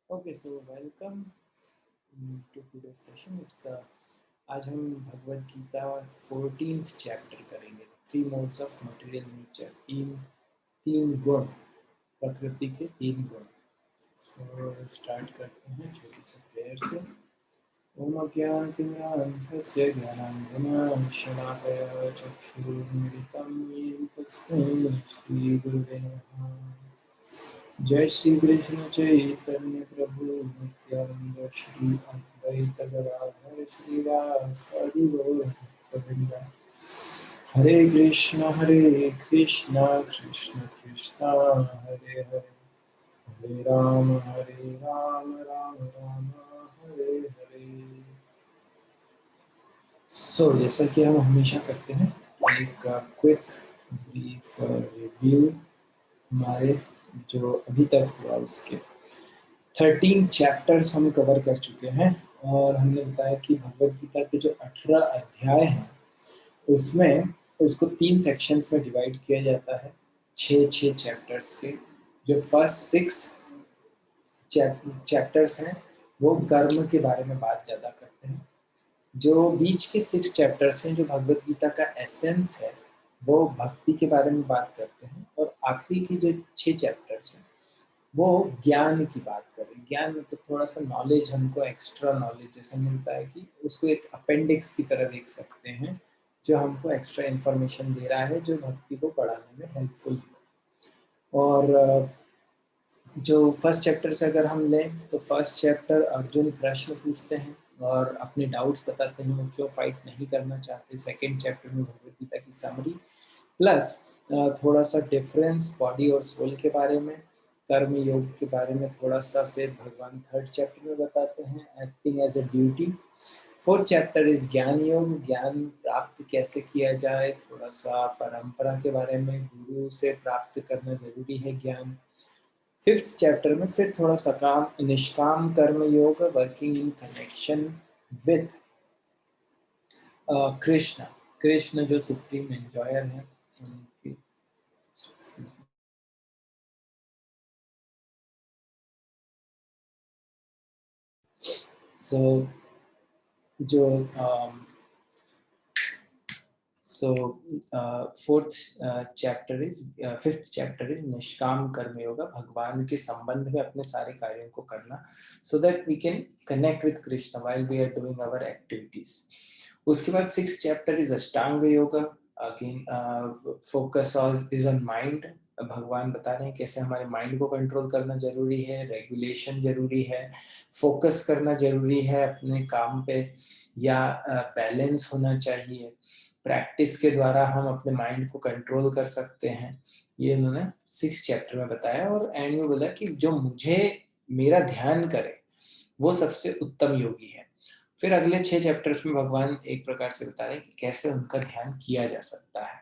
Okay, so welcome to today's session. It's आज हम Bhagavad Gita 14th chapter करेंगे. 3 modes of material nature. तीन गुण, प्रकृति के 3 गुण. So स्टार्ट करते हैं छोटी सी प्रेयर से. ओम अज्ञानतिमिरान्धस्य ज्ञानाञ्जनशलाकया चक्षुरुन्मिलितं येन तस्मै श्रीगुरुवे नमः. जय श्री कृष्ण चैतन्य प्रभु नित्यानंद श्री अद्वैत गदाधर श्रीवासादि गौर भक्तवृंद. हरे कृष्ण कृष्ण कृष्ण हरे हरे, हरे राम राम राम हरे हरे. सो जैसा कि हम हमेशा करते हैं, एक क्विक ब्रीफ रिव्यू हमारे जो अभी तक हुआ उसके 13 चैप्टर्स हम कवर कर चुके हैं. और हमने बताया कि भगवद गीता के जो 18 अध्याय हैं उसमें उसको 3 सेक्शंस में डिवाइड किया जाता है, 6 चैप्टर्स के. जो फर्स्ट 6 चैप्टर्स हैं वो कर्म के बारे में बात ज़्यादा करते हैं. जो बीच के 6 चैप्टर्स हैं जो भगवद गीता का एसेंस है वो भक्ति के बारे में बात करते हैं. और आखिरी के जो 6 चैप्टर्स हैं वो ज्ञान की बात करें. ज्ञान मतलब थोड़ा सा नॉलेज, हमको एक्स्ट्रा नॉलेज जैसा मिलता है कि उसको एक अपेंडिक्स की तरह देख सकते हैं जो हमको एक्स्ट्रा इन्फॉर्मेशन दे रहा है जो भक्ति को बढ़ाने में हेल्पफुल है. और जो फर्स्ट चैप्टर से अगर हम लें तो फर्स्ट चैप्टर अर्जुन प्रश्न पूछते हैं और अपने डाउट्स बताते हैं, वो क्यों फाइट नहीं करना चाहते. सेकेंड चैप्टर में भगवद गीता की समरी प्लस थोड़ा सा डिफरेंस बॉडी और सोल के बारे में, कर्म योग के बारे में थोड़ा सा फिर भगवान थर्ड चैप्टर में बताते हैं acting as a duty. Fourth chapter is Jnana Yoga, ज्ञान प्राप्त कैसे किया जाए, थोड़ा सा परंपरा के बारे में, गुरु से प्राप्त करना जरूरी है ज्ञान. फिफ्थ चैप्टर में फिर थोड़ा सकाम निष्काम कर्म योग, working in connection with Krishna. Krishna जो सुप्रीम एंजॉयर है उनकी. So जो fourth chapter is fifth chapter is निष्काम कर्म योगा, भगवान के संबंध में अपने सारे कार्यों को करना so that we can connect with Krishna while we are doing our activities. उसके बाद sixth chapter is Ashtanga yoga. Again focus is on mind. भगवान बता रहे हैं कैसे हमारे माइंड को कंट्रोल करना जरूरी है, रेगुलेशन जरूरी है, फोकस करना जरूरी है अपने काम पे, या बैलेंस होना चाहिए. प्रैक्टिस के द्वारा हम अपने माइंड को कंट्रोल कर सकते हैं. ये उन्होंने 6 चैप्टर में बताया. और एंड में बोला कि जो मुझे मेरा ध्यान करे वो सबसे उत्तम योगी है. फिर अगले 6 चैप्टर्स में भगवान एक प्रकार से बता रहे हैं कि कैसे उनका ध्यान किया जा सकता है.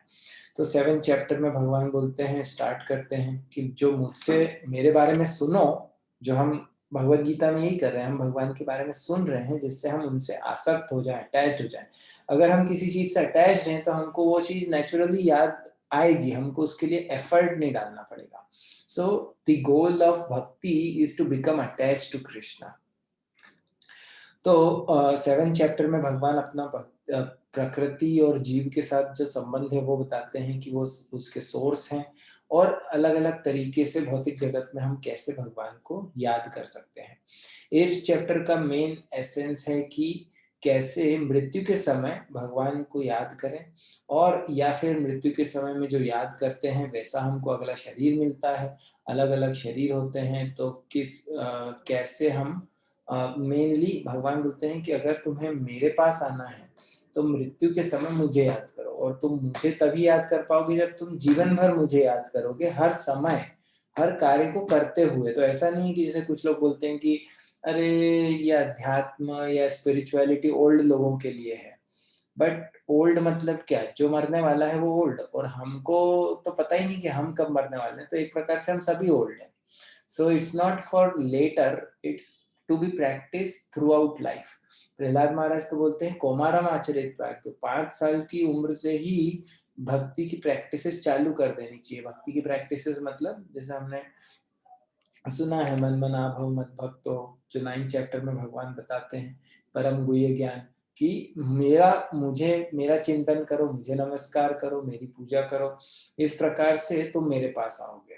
तो 7 चैप्टर में भगवान बोलते हैं, स्टार्ट करते हैं कि जो मुझसे मेरे बारे में सुनो, जो हम भगवद गीता में यही कर रहे हैं, हम भगवान के बारे में सुन रहे हैं जिससे हम उनसे आसक्त हो जाएं, अटैच्ड हो जाएं. अगर हम किसी चीज से अटैच्ड हैं तो हमको वो चीज नेचुरली याद आएगी, हमको उसके लिए एफर्ट नहीं डालना पड़ेगा. So the goal of bhakti is to become attached to Krishna. तो 7 चैप्टर में भगवान अपना प्रकृति और जीव के साथ जो संबंध है वो बताते हैं कि वो उसके सोर्स हैं और अलग अलग तरीके से भौतिक जगत में हम कैसे भगवान को याद कर सकते हैं. 8 चैप्टर का मेन एसेंस है कि कैसे मृत्यु के समय भगवान को याद करें, और या फिर मृत्यु के समय में जो याद करते हैं वैसा हमको अगला शरीर मिलता है. अलग अलग शरीर होते हैं तो कैसे हम मेनली भगवान बोलते हैं कि अगर तुम्हें मेरे पास आना है तो मृत्यु के समय मुझे याद करो, और तुम मुझे तभी याद कर पाओगे जब तुम जीवन भर मुझे याद करोगे, हर समय हर कार्य को करते हुए. तो ऐसा नहीं है कि जैसे कुछ लोग बोलते हैं कि अरे ये अध्यात्म या स्पिरिचुअलिटी ओल्ड लोगों के लिए है. बट ओल्ड मतलब क्या, जो मरने वाला है वो ओल्ड, और हमको तो पता ही नहीं कि हम कब मरने वाले हैं. तो एक प्रकार से हम सभी ओल्ड हैं. So it's not for later, it's to be practiced throughout life. Prahlad महाराज तो बोलते हैं कौमारम आचरित प्राज्ञ, 5 साल की उम्र से ही भक्ति की प्रैक्टिसेस चालू कर देनी चाहिए. भक्ति की प्रैक्टिसेस मतलब जैसे हमने सुना है मन मना भव मत भक्तो, जो 9 चैप्टर में भगवान बताते हैं परम गुह्य ज्ञान कि मेरा चिंतन करो, मुझे नमस्कार करो, मेरी पूजा करो, इस प्रकार से तुम मेरे पास आओगे।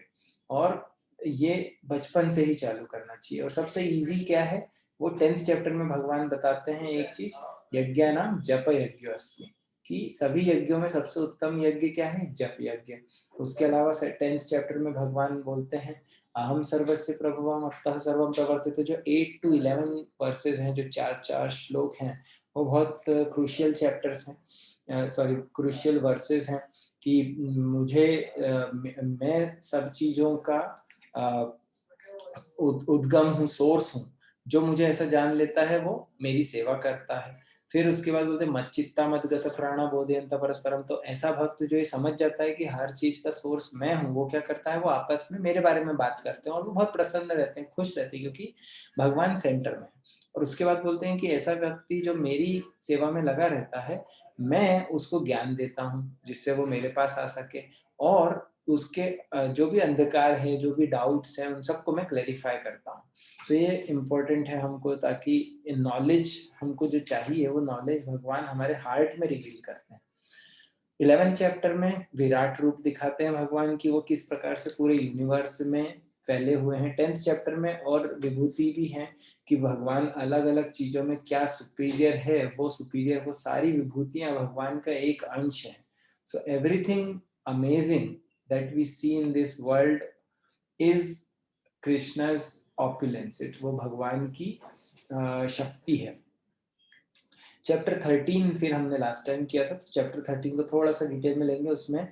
और ये बचपन से ही चालू करना चाहिए। और सबसे इजी क्या है, वो 10th चैप्टर में भगवान बताते हैं एक चीज, यज्ञानाम जप यज्ञोऽस्मि, कि सभी यज्ञों में सबसे उत्तम यज्ञ क्या है, जप यज्ञ। उसके अलावा 10th चैप्टर में भगवान बोलते हैं अहम सर्वस्य प्रभुवम अतः सर्वम प्रवर्तित। तो जो 8 to 11 वर्सेस हैं, जो 4 श्लोक हैं, वो बहुत क्रूशियल चैप्टर्स हैं, सॉरी क्रूशियल वर्सेस हैं कि मुझे मैं सब चीजों का उद्गम हूँ, सोर्स हूँ। जो मुझे ऐसा जान लेता है वो मेरी सेवा करता है। फिर उसके बाद बोलते मच्चित्ता मदगत प्राणा बोधयंत परस्परम। तो ऐसा भक्त जो ये समझ जाता है कि हर चीज का सोर्स मैं हूँ, वो क्या करता है, वो आपस में मेरे बारे में बात करते हैं और वो बहुत प्रसन्न रहते हैं, खुश रहते हैं, क्योंकि भगवान सेंटर में है। और उसके बाद बोलते हैं कि ऐसा व्यक्ति जो मेरी सेवा में लगा रहता है, मैं उसको ज्ञान देता हूँ जिससे वो मेरे पास आ सके, और उसके जो भी अंधकार है, जो भी डाउट्स हैं, उन सबको मैं क्लैरिफाई करता हूँ। तो ये इम्पोर्टेंट है हमको, ताकि नॉलेज हमको जो चाहिए वो नॉलेज भगवान हमारे हार्ट में रिवील करते हैं। 11th चैप्टर में विराट रूप दिखाते हैं भगवान की, वो किस प्रकार से पूरे यूनिवर्स में फैले हुए हैं। 10th चैप्टर में और विभूति भी है कि भगवान अलग अलग चीजों में क्या सुपीरियर है, वो सुपीरियर, वो सारी विभूतियां भगवान का एक अंश है। So everything amazing that we see in this world is Krishna's opulence, वो भगवान की शक्ति है। चैप्टर 13 फिर हमने लास्ट टाइम किया था, तो चैप्टर 13 को थोड़ा सा डिटेल में लेंगे। उसमें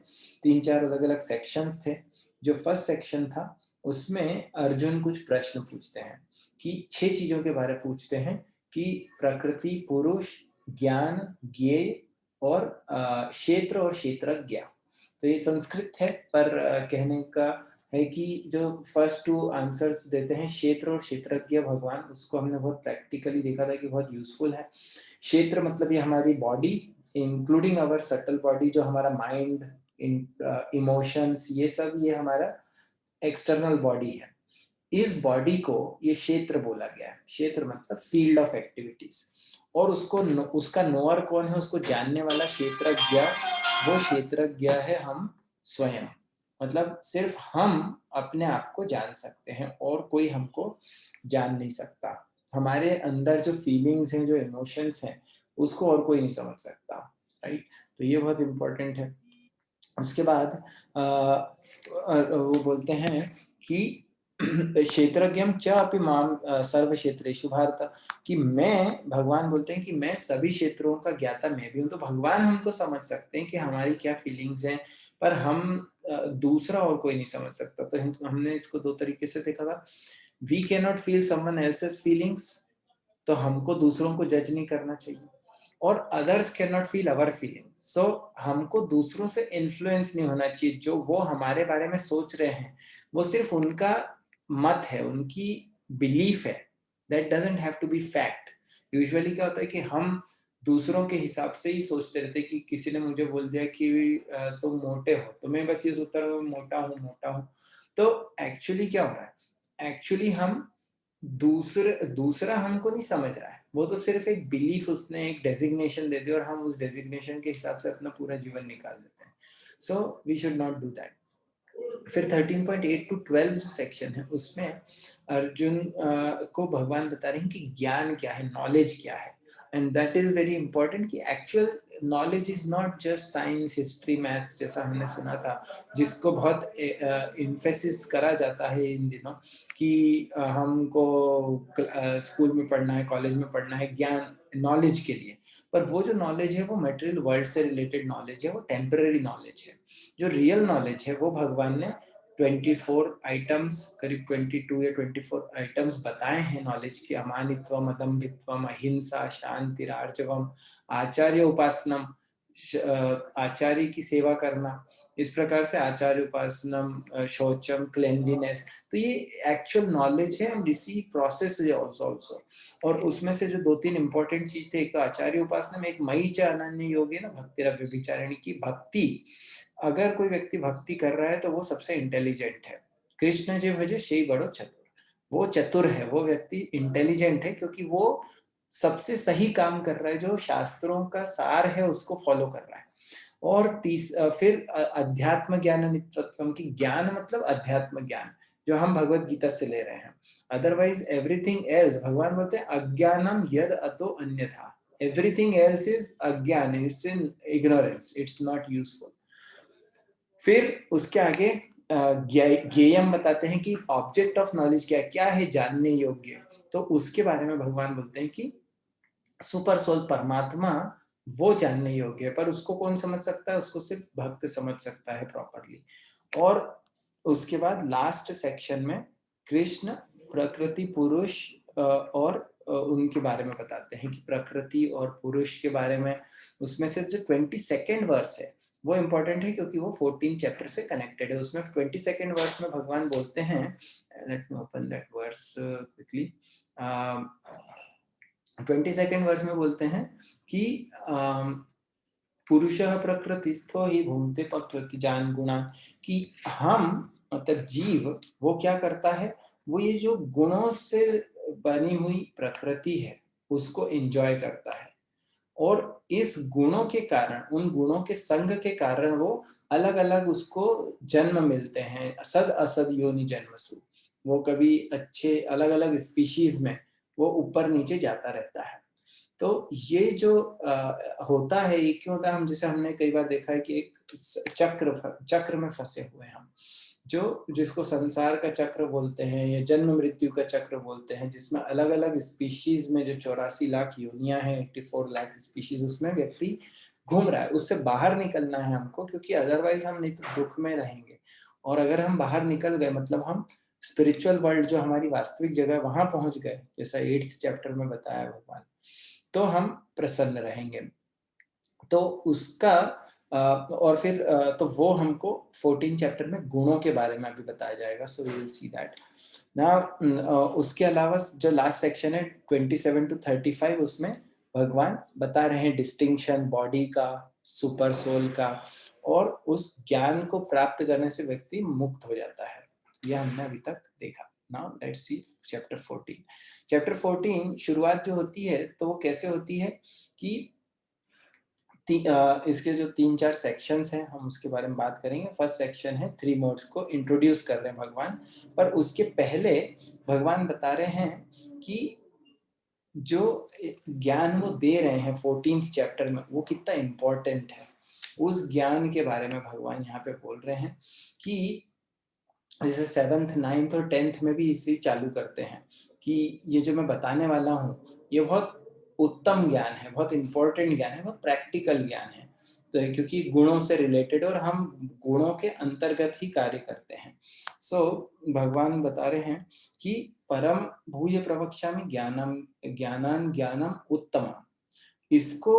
3-4 अलग अलग सेक्शंस थे। जो फर्स्ट सेक्शन था उसमें अर्जुन कुछ प्रश्न पूछते हैं कि 6 चीजों के बारे में पूछते हैं कि प्रकृति, पुरुष, ज्ञान, ज्ञेय और क्षेत्र और क्षेत्रज्ञ। तो ये संस्कृत है, पर कहने का है कि जो फर्स्ट 2 आंसर्स देते हैं क्षेत्र और क्षेत्रज्ञ भगवान, उसको हमने बहुत प्रैक्टिकली देखा था कि बहुत यूजफुल है। क्षेत्र मतलब ये हमारी बॉडी, इंक्लूडिंग अवर सटल बॉडी, जो हमारा माइंड, इमोशंस, ये सब ये हमारा एक्सटर्नल बॉडी है। इस बॉडी को ये क्षेत्र बोला गया है। क्षेत्र मतलब फील्ड ऑफ एक्टिविटीज। और उसको उसका नोअर कौन है, उसको जानने वाला क्षेत्रज्ञ, वो क्षेत्रज्ञ है हम स्वयं। मतलब सिर्फ हम अपने आप को जान सकते हैं और कोई हमको जान नहीं सकता। हमारे अंदर जो फीलिंग्स हैं, जो इमोशंस हैं, उसको और कोई नहीं समझ सकता, राइट। तो ये बहुत इंपॉर्टेंट है। उसके बाद वो बोलते हैं कि क्षेत्रज्ञम च अपि माम सर्व क्षेत्रेषु भारत, कि मैं, भगवान बोलते हैं कि मैं सभी क्षेत्रों का ज्ञाता मैं भी हूँ। तो भगवान हमको समझ सकते हैं कि हमारी क्या फीलिंग्स हैं, पर हम दूसरा और कोई नहीं समझ सकता। तो हमने इसको 2 तरीके से देखा था। We can not feel someone else's feelings, तो हमको दूसरों को जज नहीं करना चाहिए। और others can not feel our feeling, so हमको दूसरों से इन्फ्लुएंस नहीं होना चाहिए। जो वो हमारे बारे में सोच रहे हैं वो सिर्फ उनका मत है, उनकी बिलीफ है, that doesn't have to be fact. Usually क्या होता है कि हम दूसरों के हिसाब से ही सोचते रहते हैं कि किसी ने मुझे बोल दिया कि तुम मोटे हो, तो मैं बस ये सोचता रहा मोटा हूँ मोटा हूँ। तो एक्चुअली क्या हो रहा है, एक्चुअली हम दूसरा हमको नहीं समझ रहा है, वो तो सिर्फ एक बिलीफ, उसने एक डेजिग्नेशन दे दी और हम उस डेजिग्नेशन के हिसाब से अपना पूरा जीवन निकाल देते हैं। So we should not do that. फिर 13.8 to 12 जो सेक्शन है उसमें अर्जुन को भगवान बता रहे हैं कि ज्ञान क्या है, नॉलेज क्या है। And that is very important कि actual knowledge is not just science, history, maths, जैसा हमने सुना था, जिसको बहुत इन्फेसिस करा जाता है इन दिनों कि हमको स्कूल में पढ़ना है, कॉलेज में पढ़ना है ज्ञान, नॉलेज के लिए। पर वो जो नॉलेज है वो मटेरियल वर्ल्ड से रिलेटेड नॉलेज है, वो टेम्पररी नॉलेज है। जो रियल नॉलेज है वो भगवान ने 24 आइटम्स, करीब 22 या 24 आइटम्स बताए हैं नॉलेज के। अमानित्वम, अदम्भित्वम, अहिंसा, शांति, आर्जवम, आचार्य उपासनम, आचार्य की सेवा करना, इस प्रकार से आचार्य उपासनम, शौचम, क्लेanलीनेस। तो ये एक्चुअल नॉलेज है एंड इसी प्रोसेस है ऑल्सो। और उसमें से जो 2-3 इंपॉर्टेंट चीज थे, एक तो आचार्य उपासना में एक मयि च अनन्य योगी ना भक्तिरव्यभिचारिणी की भक्ति। अगर कोई व्यक्ति भक्ति कर रहा है तो वो सबसे इंटेलिजेंट है। कृष्ण जे भजे शेई बड़ो चतुर। वो चतुर है, वो व्यक्ति इंटेलिजेंट है, क्योंकि वो सबसे सही काम कर रहा है, जो शास्त्रों का सार है उसको फॉलो कर रहा है। और फिर अध्यात्म ज्ञान नित्यत्वम की, ज्ञान मतलब अध्यात्म ज्ञान जो हम भगवत गीता से ले रहे हैं। अदरवाइज एवरीथिंग एल्स, भगवान बोलते हैं अज्ञानम यद अतो अन्यथा, एवरीथिंग एल्स इज अज्ञान, it's in ignorance, it's not useful. फिर उसके आगे ज्ञेयम बताते हैं कि ऑब्जेक्ट ऑफ नॉलेज क्या है, क्या है जानने योग्य। तो उसके बारे में भगवान बोलते हैं कि सुपर सोल परमात्मा वो जानने योग्य है, पर उसको कौन समझ सकता है, उसको सिर्फ भक्त समझ सकता है प्रॉपरली। और उसके बाद लास्ट सेक्शन में कृष्ण प्रकृति पुरुष और उनके बारे में बताते हैं कि प्रकृति और पुरुष के बारे में। उसमें से जो 22nd वर्स है वो इम्पोर्टेंट है, क्योंकि वो 14 चैप्टर से कनेक्टेड है। उसमें 22nd वर्स में भगवान बोलते हैं, let me open that verse quickly. 22nd verse में बोलते हैं कि पुरुषः प्रकृतिस्थो ही भूमते प्रकृति जान गुणा, कि हम मतलब जीव वो क्या करता है, वो ये जो गुणों से बनी हुई प्रकृति है उसको एंजॉय करता है। और इस गुणों के कारण, उन गुणों के संग के कारण वो अलग अलग उसको जन्म मिलते हैं, असद असद योनि जन्मसु। वो कभी अच्छे अलग अलग स्पीशीज में वो ऊपर नीचे जाता रहता है। तो ये जो होता है, ये क्यों होता है, हम जैसे हमने कई बार देखा है कि एक चक्र में फंसे हुए हैं हम, जो जिसको संसार का चक्र बोलते हैं या जन्म मृत्यु का चक्र बोलते हैं, जिसमें अलग अलग स्पीशीज में जो 84 लाख योनियां हैं, 84 लाख स्पीशीज, उसमें व्यक्ति घूम रहा है। उससे बाहर निकलना है हमको, क्योंकि अदरवाइज हम नहीं तो दुख में रहेंगे। और अगर हम बाहर निकल गए, मतलब हम स्पिरिचुअल वर्ल्ड जो हमारी वास्तविक जगह वहां पहुंच गए, जैसा 8th चैप्टर में बताया भगवान, तो हम प्रसन्न रहेंगे। तो उसका और फिर तो वो हमको 14 चैप्टर में गुणों के बारे में अभी बताया जाएगा, so we will see that now. उसके अलावा जो लास्ट सेक्शन है 27 to 35, उसमें भगवान बता रहे हैं डिस्टिंक्शन बॉडी का, सुपर सोल का, और उस ज्ञान को प्राप्त करने से व्यक्ति मुक्त हो जाता है। यह हमने अभी तक देखा। Now let's see chapter 14। Chapter 14 शुरुआत जो होती है तो वो कैसे होती है कि इसके जो 3-4 सेक्शंस हैं हम उसके बारे में बात करेंगे। फर्स्ट सेक्शन है 3 मोड्स को इंट्रोड्यूस कर रहे हैं भगवान, पर उसके पहले भगवान बता रहे हैं कि जो ज्ञान वो दे रहे हैं 14th चैप्टर में वो कितना इम्पोर्टेंट है। उस ज्ञान के बारे में भगवान यहाँ पे बोल रहे हैं कि जैसे 7th 9th और 10th में भी इसे चालू करते हैं कि ये जो मैं बताने वाला हूँ ये बहुत उत्तम ज्ञान है, बहुत इंपॉर्टेंट ज्ञान है, बहुत प्रैक्टिकल ज्ञान है। तो क्योंकि गुणों से रिलेटेड और हम गुणों के अंतर्गत ही कार्य करते हैं। सो भगवान बता रहे हैं कि परम भूय प्रवक्ष्यामि ज्ञानम ज्ञानान ज्ञानम उत्तम, इसको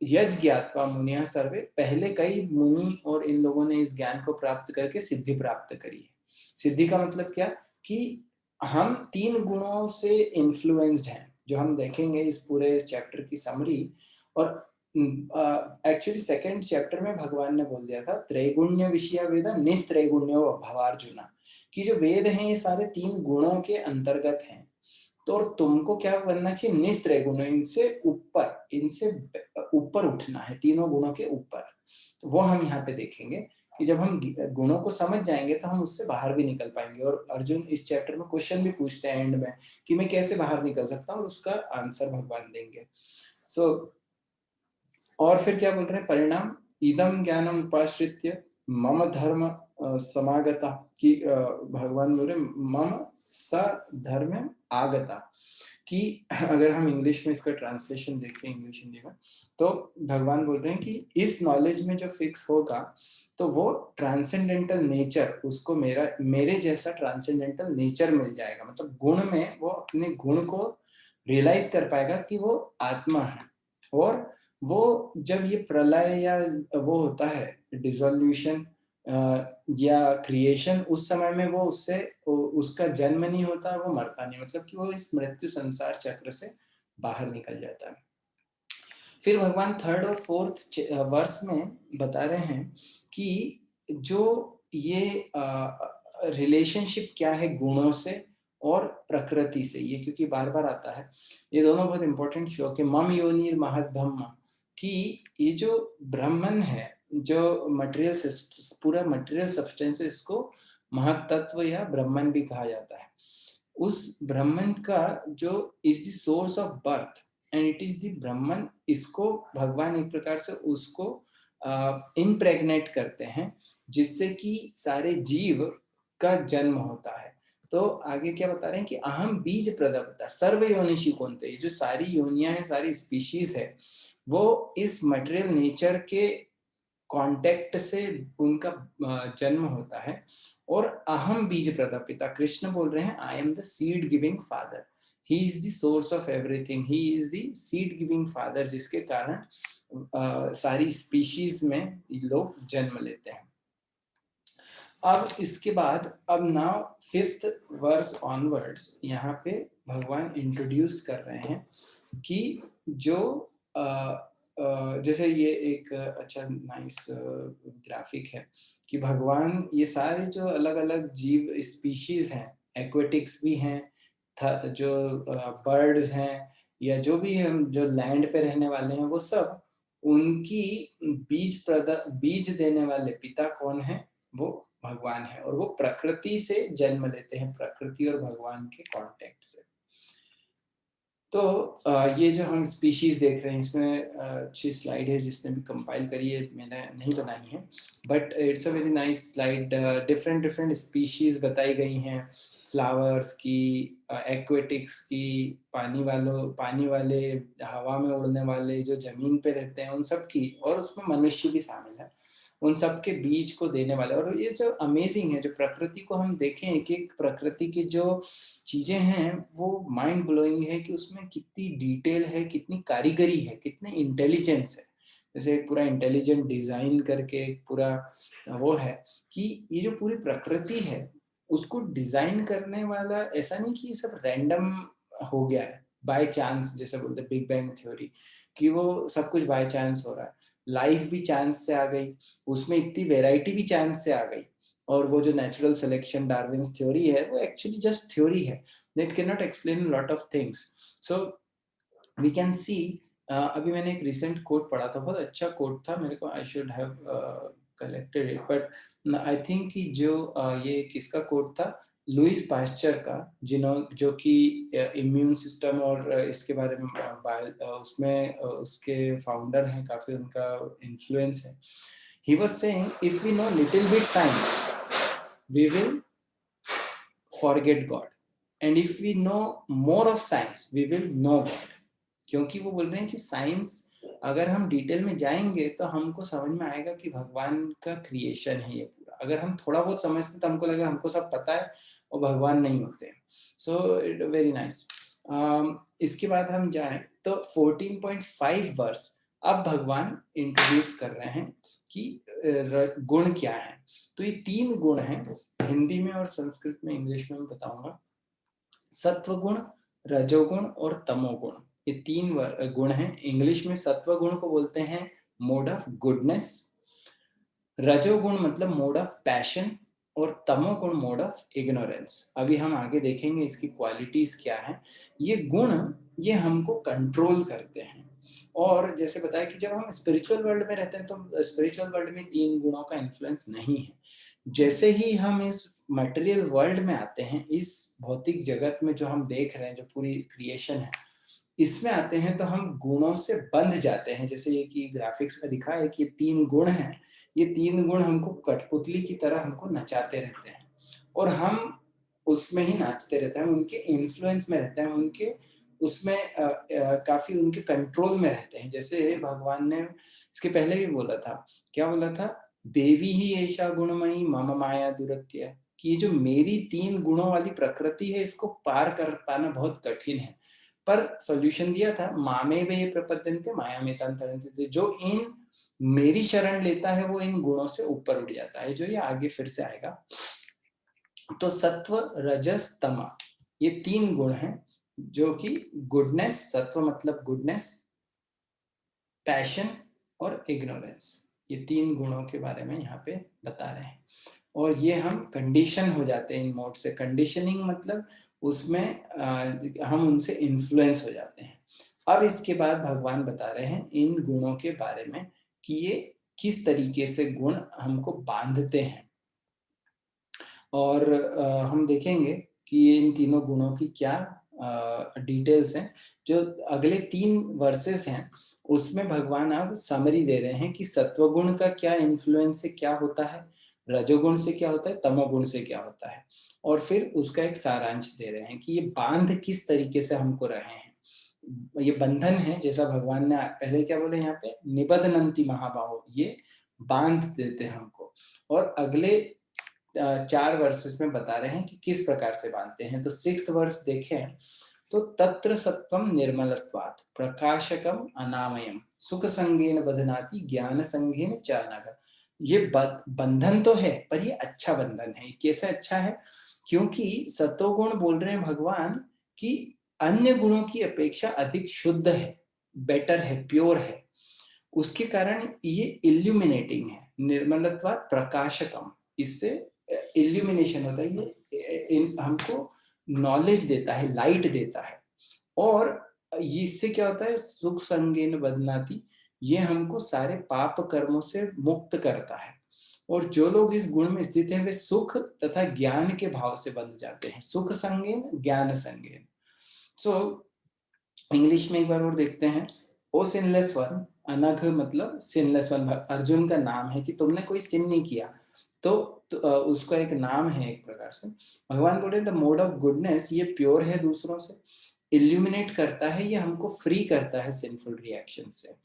यज ज्ञात्वा मुनिया सर्वे, पहले कई मुनि और इन लोगों ने इस ज्ञान को प्राप्त करके सिद्धि प्राप्त करी है। सिद्धि का मतलब क्या कि हम 3 गुणों से इन्फ्लुएंस्ड हैं, जो हम देखेंगे इस पूरे चैप्टर की समरी। और एक्चुअली 2nd चैप्टर में भगवान ने बोल दिया था त्रैगुण्य विषय वेद निस्त्रैगुण्यो भवार्जुना, कि जो वेद हैं ये सारे 3 गुणों के अंतर्गत हैं। तो तुमको क्या बनना चाहिए, निस्त्रय गुण, इनसे ऊपर उठना है, तीनों गुणों के ऊपर। तो वो हम यहाँ पे देखेंगे कि जब हम गुणों को समझ जाएंगे तो हम उससे बाहर भी निकल पाएंगे। और अर्जुन इस चैप्टर में क्वेश्चन भी पूछते हैं एंड में कि मैं कैसे बाहर निकल सकता हूँ, उसका आंसर भगवान देंगे। सो और फिर क्या बोल रहे हैं, परिणाम इदम ज्ञानम उपाश्रित्य मम धर्म समागता, कि भगवान बोल रहे मम स धर्म आगता, कि अगर हम इंग्लिश में इसका ट्रांसलेशन देखें इंग्लिश हिंदी में, तो भगवान बोल रहे हैं कि इस नॉलेज में जो फिक्स होगा तो वो ट्रांसेंडेंटल नेचर, उसको मेरे जैसा ट्रांसेंडेंटल नेचर मिल जाएगा। मतलब गुण में वो अपने गुण को रियलाइज कर पाएगा कि वो आत्मा है। और वो जब ये प्रलय या वो होता है डिसोल्यूशन या क्रिएशन, उस समय में वो उसका जन्म नहीं होता, वो मरता नहीं, मतलब कि वो इस मृत्यु संसार चक्र से बाहर निकल जाता है। फिर भगवान 3rd और 4th वर्ष में बता रहे हैं कि जो ये रिलेशनशिप क्या है गुणों से और प्रकृति से, ये क्योंकि बार बार आता है, ये दोनों बहुत इंपॉर्टेंट श्लोक है। मम योनिर महद ब्रह्म, कि ये जो ब्राह्मण है, जो मटेरियल पूरा मटेरियल सब्सटेंस है, इसको महत्तत्व या ब्राह्मण भी कहा जाता है। उस ब्राह्मण का जो is the source of birth and it is the ब्राह्मण, इसको भगवान एक प्रकार से उसको इम्प्रेग्नेट करते हैं, जिससे कि सारे जीव का जन्म होता है। तो आगे क्या बता रहे हैं कि अहम बीज प्रदत्ता सर्व योनिषि कौनते, जो सारी योनियां हैं, सारी स्पीशीज है, वो इस मटेरियल नेचर के कांटेक्ट से उनका जन्म होता है। और अहम बीज प्रदा, पिता कृष्ण बोल रहे हैं, आई am the seed giving father, he is the source of everything, he is the seed giving father, जिसके कारण सारी स्पीशीज में लोग जन्म लेते हैं। अब इसके बाद, अब नाउ 5th वर्स ऑनवर्ड्स, यहाँ पे भगवान इंट्रोड्यूस कर रहे हैं कि जो जैसे ये एक अच्छा नाइस ग्राफिक है कि भगवान ये सारे जो अलग अलग जीव स्पीशीज हैं, एक्वेटिक्स भी हैं, जो बर्ड्स हैं, या जो भी हम जो लैंड पे रहने वाले हैं, वो सब उनकी बीज देने वाले पिता कौन है, वो भगवान है। और वो प्रकृति से जन्म लेते हैं, प्रकृति और भगवान के कांटेक्ट से। तो ये जो हम स्पीशीज देख रहे हैं, इसमें अच्छी स्लाइड है, जिसने भी कंपाइल करी है, मैंने नहीं बनाई है, but it's a very nice slide. Different different species बताई गई हैं, फ्लावर्स की, एक्वेटिक्स की, पानी वाले, हवा में उड़ने वाले, जो जमीन पे रहते हैं, उन सब की, और उसमें मनुष्य भी शामिल है, उन सब के बीज को देने वाले। और ये जो अमेजिंग है, जो प्रकृति को हम देखें, एक एक प्रकृति की जो चीजें हैं, वो माइंड ब्लोइंग है कि उसमें कितनी डिटेल है, कितनी कारीगरी है, कितने इंटेलिजेंस है। जैसे एक पूरा इंटेलिजेंट डिजाइन करके एक पूरा वो है कि ये जो पूरी प्रकृति है, उसको डिजाइन करने वाला ऐसा नहीं कि ये सब रैंडम हो गया है, बाय चांस, जैसे बोलते हैं बिग बैंग थ्योरी, कि वो सब कुछ बाय चांस हो रहा है। लाइफ भी चांस से आ गई, उसमें इतनी वेराइटी भी चांस से आ गई। और वो जो नेचुरल सिलेक्शन, डार्विन्स थ्योरी है, वो एक्चुअली जस्ट थ्योरी है, that can not explain lot of things. So we can see, अभी मैंने एक रिसेंट कोट पढ़ा था, बहुत अच्छा कोट था, मेरे को I should have collected it, but I think कि जो ये किसका कोट था, लुइस पास्चर का, जो कि इम्यून सिस्टम और इसके बारे में उसमें उसके फाउंडर हैं, काफी उनका इन्फ्लुएंस है। He was saying, if we know little bit science, we will forget God, and if we know more of science, we will know God. क्योंकि वो बोल रहे हैं कि साइंस अगर हम डिटेल में जाएंगे तो हमको समझ में आएगा कि भगवान का क्रिएशन है ये पूरा। अगर हम थोड़ा बहुत समझते तो हमको लगेगा हमको सब पता है और भगवान नहीं होते। So it very nice. इसके बाद हम जाएं तो 14.5 वर्स, अब भगवान इंट्रोड्यूस कर रहे हैं कि गुण क्या है। तो ये 3 गुण हैं, हिंदी में और संस्कृत में, इंग्लिश में मैं बताऊंगा। सत्व गुण, रजोगुण और तमोगुण, ये 3 गुण हैं। इंग्लिश में सत्व गुण को बोलते हैं मोड ऑफ गुडनेस, रजोगुण मतलब मोड ऑफ पैशन, और तमोगुण मोड ऑफ इग्नोरेंस। अभी हम आगे देखेंगे इसकी क्वालिटीज क्या है। ये गुण, ये हमको कंट्रोल करते हैं। और जैसे बताया कि जब हम स्पिरिचुअल वर्ल्ड में रहते हैं तो स्पिरिचुअल वर्ल्ड में 3 गुणों का इन्फ्लुएंस नहीं है। जैसे ही हम इस मटेरियल वर्ल्ड में आते हैं, इस भौतिक जगत में जो हम देख रहे हैं, जो पूरी क्रिएशन है, इसमें आते हैं तो हम गुणों से बंध जाते हैं। जैसे ये कि ग्राफिक्स में दिखा है कि 3 गुण हैं, ये 3 गुण हमको कठपुतली की तरह हमको नचाते रहते हैं, और हम उसमें ही नाचते रहते हैं, उनके इन्फ्लुएंस में रहते हैं, उनके उसमें काफी उनके कंट्रोल में रहते हैं। जैसे भगवान ने इसके पहले भी बोला था, क्या बोला था, देवी ही ऐसा गुणमयी मम माया दुरत्य, कि ये जो मेरी 3 गुणों वाली प्रकृति है, इसको पार कर पाना बहुत कठिन है। पर सॉल्यूशन दिया था, मामे वे प्रपद्यन्ते माया में तरन्ते, जो इन मेरी शरण लेता है वो इन गुणों से ऊपर उठ जाता है, जो ये आगे फिर से आएगा। तो सत्व, रजस, तमा, ये 3 गुण हैं जो कि गुडनेस, सत्व मतलब गुडनेस, पैशन और इग्नोरेंस, ये 3 गुणों के बारे में यहाँ पे बता रहे हैं। और ये हम कंडीशन हो जाते हैं इन मोड से। कंडीशनिंग मतलब उसमें हम उनसे इन्फ्लुएंस हो जाते हैं। अब इसके बाद भगवान बता रहे हैं इन गुणों के बारे में कि ये किस तरीके से गुण हमको बांधते हैं। और हम देखेंगे कि ये इन तीनों गुणों की क्या डिटेल्स हैं। जो अगले 3 वर्सेस हैं उसमें भगवान अब समरी दे रहे हैं कि सत्वगुण का क्या इन्फ्लुएंस से क्या होता है, रजोगुण से क्या होता है, तमोगुण से क्या होता है, और फिर उसका एक सारांश दे रहे हैं कि ये बांध किस तरीके से हमको रहे हैं। ये बंधन है, जैसा भगवान ने पहले क्या बोले यहाँ पे, निबधनन्ति महाबाहो, ये बांध देते हैं हमको। और अगले 4 वर्सेस में बता रहे हैं कि किस प्रकार से बांधते हैं। तो 6th वर्स देखें तो तत्र सत्वम निर्मलत्वात् प्रकाशकम अनामयम सुख संगेन बधनाति ज्ञान संगेन च नघ। ये बंधन तो है पर ये अच्छा बंधन है। कैसे अच्छा है? क्योंकि सत्वगुण बोल रहे हैं भगवान कि अन्य गुणों की अपेक्षा अधिक शुद्ध है, बेटर है, प्योर है। उसके कारण ये इल्यूमिनेटिंग है। निर्मलत्वात् प्रकाशकम, इससे इल्यूमिनेशन होता है, ये हमको नॉलेज देता है, लाइट देता है। और इससे क्या होता है, सुख संगेन बदनाती, ये हमको सारे पाप कर्मों से मुक्त करता है। और जो लोग इस गुण में स्थित हैं वे सुख तथा ज्ञान के भाव से बंध जाते हैं। सुख संगेन, ज्ञान संगेन। सो इंग्लिश में एक बार और देखते हैं। ओ सिनलेस वन, अनघ मतलब सिनलेस वन, अर्जुन का नाम है कि तुमने कोई सिन नहीं किया। तो उसका एक नाम है एक प्रकार से। भगवान बोले द मोड ऑफ गुडनेस, ये प्योर है, दूसरों से इल्यूमिनेट करता है, ये हमको फ्री करता है सिंफुल रिएक्शन से।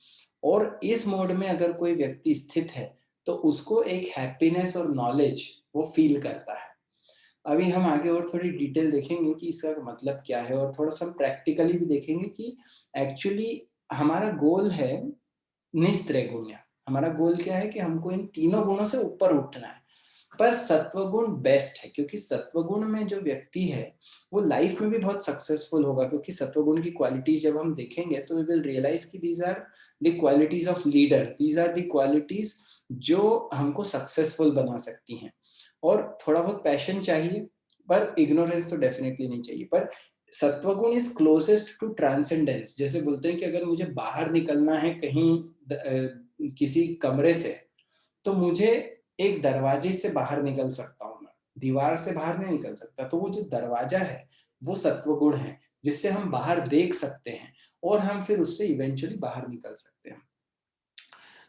और इस मोड में अगर कोई व्यक्ति स्थित है तो उसको एक हैप्पीनेस और नॉलेज वो फील करता है। अभी हम आगे और थोड़ी डिटेल देखेंगे कि इसका मतलब क्या है, और थोड़ा सा हम प्रैक्टिकली भी देखेंगे कि एक्चुअली हमारा गोल है निस्त्रैगुण्य। हमारा गोल क्या है कि हमको इन तीनों गुणों से ऊपर उठना है। पर सत्वगुण बेस्ट है, क्योंकि सत्वगुण में जो व्यक्ति है वो लाइफ में भी बहुत सक्सेसफुल होगा। क्योंकि सत्वगुण की क्वालिटीज जब हम देखेंगे तो वी विल रियलाइज कि these are the qualities of leaders, these are the qualities जो हमको सक्सेसफुल बना सकती हैं। और थोड़ा बहुत पैशन चाहिए, पर इग्नोरेंस तो डेफिनेटली नहीं चाहिए। पर सत्वगुण इज क्लोजेस्ट टू ट्रांसेंडेंस। जैसे बोलते हैं कि अगर मुझे बाहर निकलना है कहीं किसी कमरे से, तो मुझे एक दरवाजे से बाहर निकल सकता हूँ, मैं दीवार से बाहर नहीं निकल सकता। तो वो जो दरवाजा है वो सत्वगुण है, जिससे हम बाहर देख सकते हैं और हम फिर उससे इवेंचुअली बाहर निकल सकते हैं।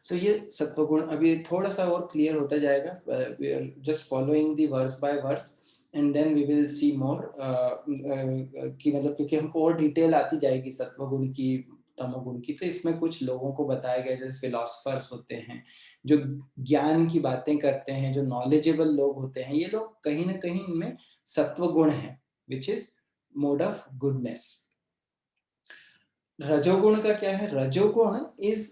सो ये सत्वगुण अभी थोड़ा सा और क्लियर होता जाएगा। We are just following the verse by verse and then we will see more कि मतलब, क्योंकि हमको और डिटेल आती जाएगी सत्वगुण की, तमोगुण की। तो इसमें कुछ लोगों को बताया गया जैसे फिलोसफर्स होते हैं, जो ज्ञान की बातें करते हैं, जो नॉलेजेबल लोग होते हैं, ये लोग कहीं ना कहीं इनमें सत्वगुण है, which is mode of goodness. रजोगुण का क्या है? रजोगुण इज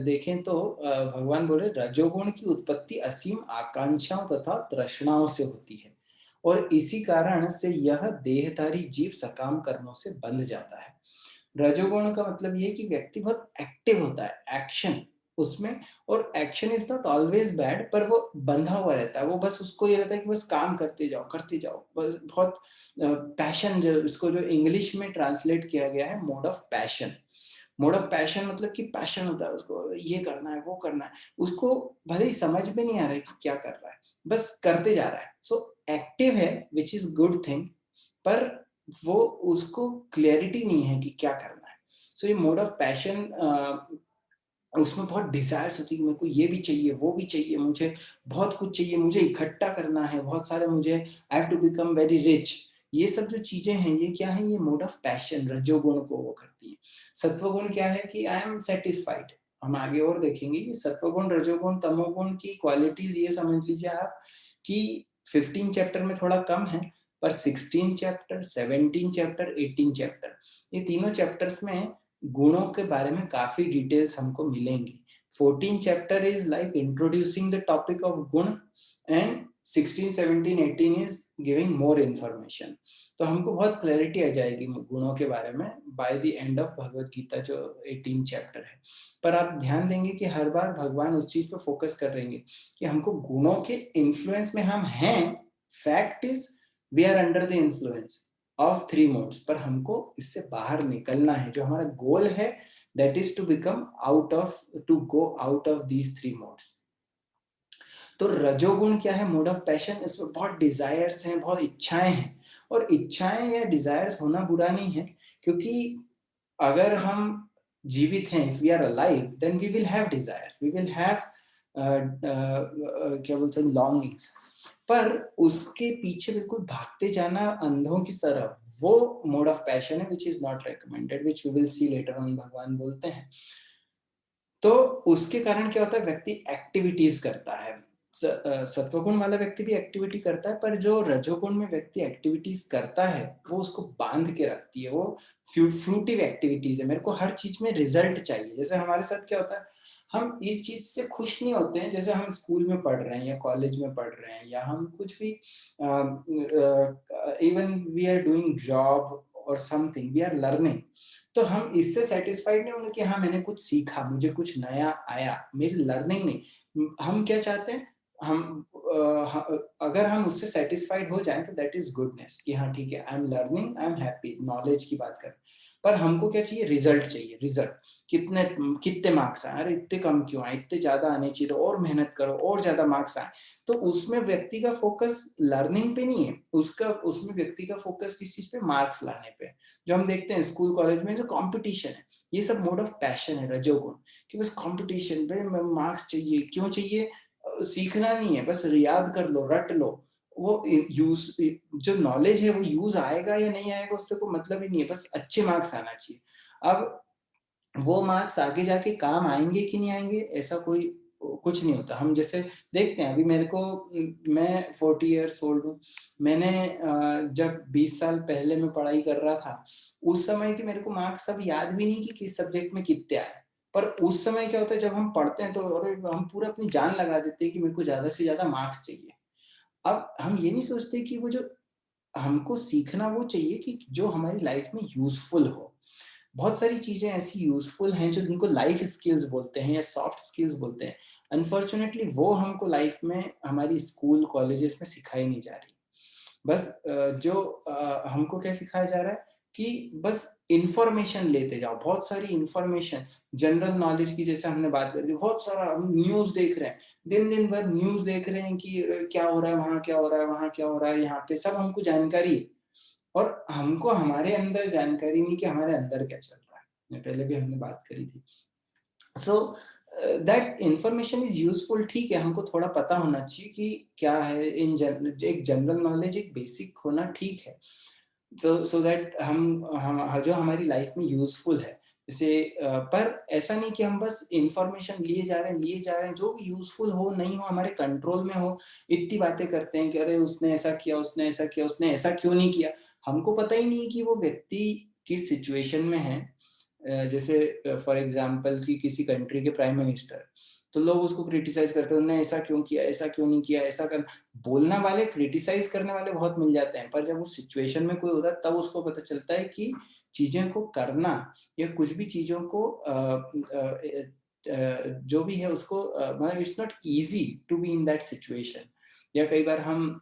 देखें तो भगवान बोले रजोगुण की उत्पत्ति असीम आकांक्षाओं तथा तृष्णाओं से होती है, और इसी कारण से यह देहधारी जीव सकाम कर्मों से बंध जाता है। रजोगुण का मतलब ये कि व्यक्ति बहुत एक्टिव होता है, एक्शन उसमें। और action is not always bad, पर वो बंधा हुआ रहता है। वो बस उसको ये रहता है कि बस काम करते जाओ बस। बहुत पैशन, जो इसको जो इंग्लिश में ट्रांसलेट किया गया है mode of passion. Mode of passion मतलब कि पैशन होता है उसको, ये करना है वो करना है, उसको भले ही समझ में नहीं आ रहा है कि क्या कर रहा है, बस करते जा रहा है। सो एक्टिव है, विच इज गुड थिंग, पर वो उसको क्लैरिटी नहीं है कि क्या करना है। सो ये मोड ऑफ पैशन, उसमें बहुत डिजायर्स होती है कि मेरे को ये भी चाहिए, वो भी चाहिए, मुझे बहुत कुछ चाहिए, मुझे इकट्ठा करना है बहुत सारे, मुझे I have to become very rich. ये सब जो चीजें हैं ये क्या है? ये मोड ऑफ पैशन रजोगुण को वो करती है। सत्वगुण क्या है कि आई एम सेटिस्फाइड। हम आगे और देखेंगे कि सत्वगुण, रजोगुण, तमोगुण की क्वालिटीज ये समझ लीजिए आप कि 15 चैप्टर में थोड़ा कम है, पर 16 चैप्टर, 17 चैप्टर, 18 चैप्टर, ये तीनों चैप्टर्स में गुणों के बारे में काफी डिटेल्स हमको मिलेंगी। 14 chapter is like introducing the topic of गुण, and 16, 17, 18 is giving more information. तो हमको बहुत क्लैरिटी आ जाएगी गुणों के बारे में by the end of Bhagavad Gita, जो 18 चैप्टर है। पर आप ध्यान देंगे कि हर बार भगवान उस चीज पर फोकस कर रहेंगे कि हमको गुणों के इन्फ्लुएंस में हम हैं, fact is, we are under the influence of three modes, पर हमको इससे बाहर निकलना है। जो हमारा गोल है that is to become to go out of these three modes. तो रजोगुण क्या है? Mode of passion. इसमें बहुत डिजायर्स हैं, बहुत इच्छाएं हैं, और इच्छाएं या डिजायर्स होना बुरा नहीं है, क्योंकि अगर हम जीवित हैं, if we are alive, then we will have desires, we will have क्या बोलते हैं, longings। पर उसके पीछे बिल्कुल भागते जाना अंधों की तरह, वो मोड ऑफ पैशन है which is not recommended, which we will see later on, भगवान बोलते हैं। तो उसके कारण क्या होता है? व्यक्ति एक्टिविटीज करता है। सत्वगुण वाला व्यक्ति भी एक्टिविटी करता है, पर जो रजोगुण में व्यक्ति एक्टिविटीज करता है वो उसको बांध के रखती है, वो फ्रूटिव एक्टिविटीज है। मेरे को हर चीज में रिजल्ट चाहिए। जैसे हमारे साथ क्या होता है, हम इस चीज से खुश नहीं होते हैं, जैसे हम स्कूल में पढ़ रहे हैं या कॉलेज में पढ़ रहे हैं या हम कुछ भी, even we are doing job और समथिंग, वी आर लर्निंग, तो हम इससे सेटिस्फाइड नहीं होंगे कि हाँ मैंने कुछ सीखा, मुझे कुछ नया आया, मेरी लर्निंग नहीं। हम क्या चाहते हैं? हम अगर हम उससे सेटिस्फाइड हो जाएं तो दैट इज गुडनेस, कि हाँ ठीक है, I am learning, I am happy, knowledge की बात करें। पर हमको क्या चाहिए? रिजल्ट चाहिए। रिजल्ट कितने कितने मार्क्स आए, अरे इतने कम क्यों आए, इतने ज्यादा आने चाहिए, तो और मेहनत करो और ज्यादा मार्क्स आए। तो उसमें व्यक्ति का फोकस लर्निंग पे नहीं है, उसमें व्यक्ति का फोकस किस चीज पे? मार्क्स लाने पे। जो हम देखते हैं स्कूल कॉलेज में जो कंपटीशन है, ये सब मोड ऑफ पैशन है, रजोगुण, कि बस कंपटीशन, भाई मार्क्स चाहिए। क्यों चाहिए? सीखना नहीं है, बस याद कर लो, रट लो। वो यूज, जो नॉलेज है वो यूज आएगा या नहीं आएगा उससे कोई मतलब ही नहीं है, बस अच्छे मार्क्स आना चाहिए। अब वो मार्क्स आगे जाके काम आएंगे कि नहीं आएंगे, ऐसा कोई कुछ नहीं होता। हम जैसे देखते हैं, अभी मेरे को, मैं 40 ईयर्स ओल्ड हूँ। मैंने जब 20 साल पहले मैं पढ़ाई कर रहा था, उस समय के मेरे को मार्क्स सब याद भी नहीं कि किस सब्जेक्ट में कितने आए। पर उस समय क्या होता है, जब हम पढ़ते हैं तो अरे हम पूरा अपनी जान लगा देते हैं कि मेरे को ज्यादा से ज्यादा मार्क्स चाहिए। अब हम ये नहीं सोचते कि वो जो हमको सीखना वो चाहिए कि जो हमारी लाइफ में यूजफुल हो। बहुत सारी चीजें ऐसी यूजफुल हैं जो जिनको लाइफ स्किल्स बोलते हैं या सॉफ्ट स्किल्स बोलते हैं, अनफॉर्चुनेटली वो हमको लाइफ में हमारी स्कूल कॉलेजेस में सिखाई नहीं जा रही। बस जो हमको क्या सिखाया जा रहा है कि बस इंफॉर्मेशन लेते जाओ, बहुत सारी इंफॉर्मेशन, जनरल नॉलेज की जैसे हमने बात करी, बहुत सारा हम न्यूज देख रहे हैं, दिन दिन भर न्यूज देख रहे हैं कि क्या हो रहा है वहां, क्या हो रहा है वहां, क्या हो रहा है यहाँ पे, सब हमको जानकारी है। और हमको हमारे अंदर जानकारी नहीं कि हमारे अंदर क्या चल रहा है। पहले भी हमने बात करी थी। So that information is useful, ठीक है, हमको थोड़ा पता होना चाहिए कि क्या है, एक जनरल नॉलेज, एक बेसिक होना ठीक है। तो सो दैट हम जो हमारी लाइफ में यूजफुल है। जैसे पर ऐसा नहीं कि हम बस इंफॉर्मेशन लिए जा रहे हैं, जो भी यूजफुल हो नहीं हो, हमारे कंट्रोल में हो, इतनी बातें करते हैं कि अरे उसने ऐसा किया, उसने ऐसा किया, उसने ऐसा क्यों नहीं किया। हमको पता ही नहीं कि वो व्यक्ति किस सिचुएशन में है। जैसे फॉर एग्जांपल कि किसी कंट्री के प्राइम मिनिस्टर, तो लोग उसको क्रिटिसाइज करते हैं, उन्होंने ऐसा क्यों किया, ऐसा क्यों नहीं किया, ऐसा कर। बोलना वाले, क्रिटिसाइज करने वाले बहुत मिल जाते हैं, पर जब उस सिचुएशन में कोई होता है तब उसको पता चलता है कि चीजें को करना या कुछ भी चीजों को जो भी है उसको, मतलब it's not easy to be in that situation. या कई बार हम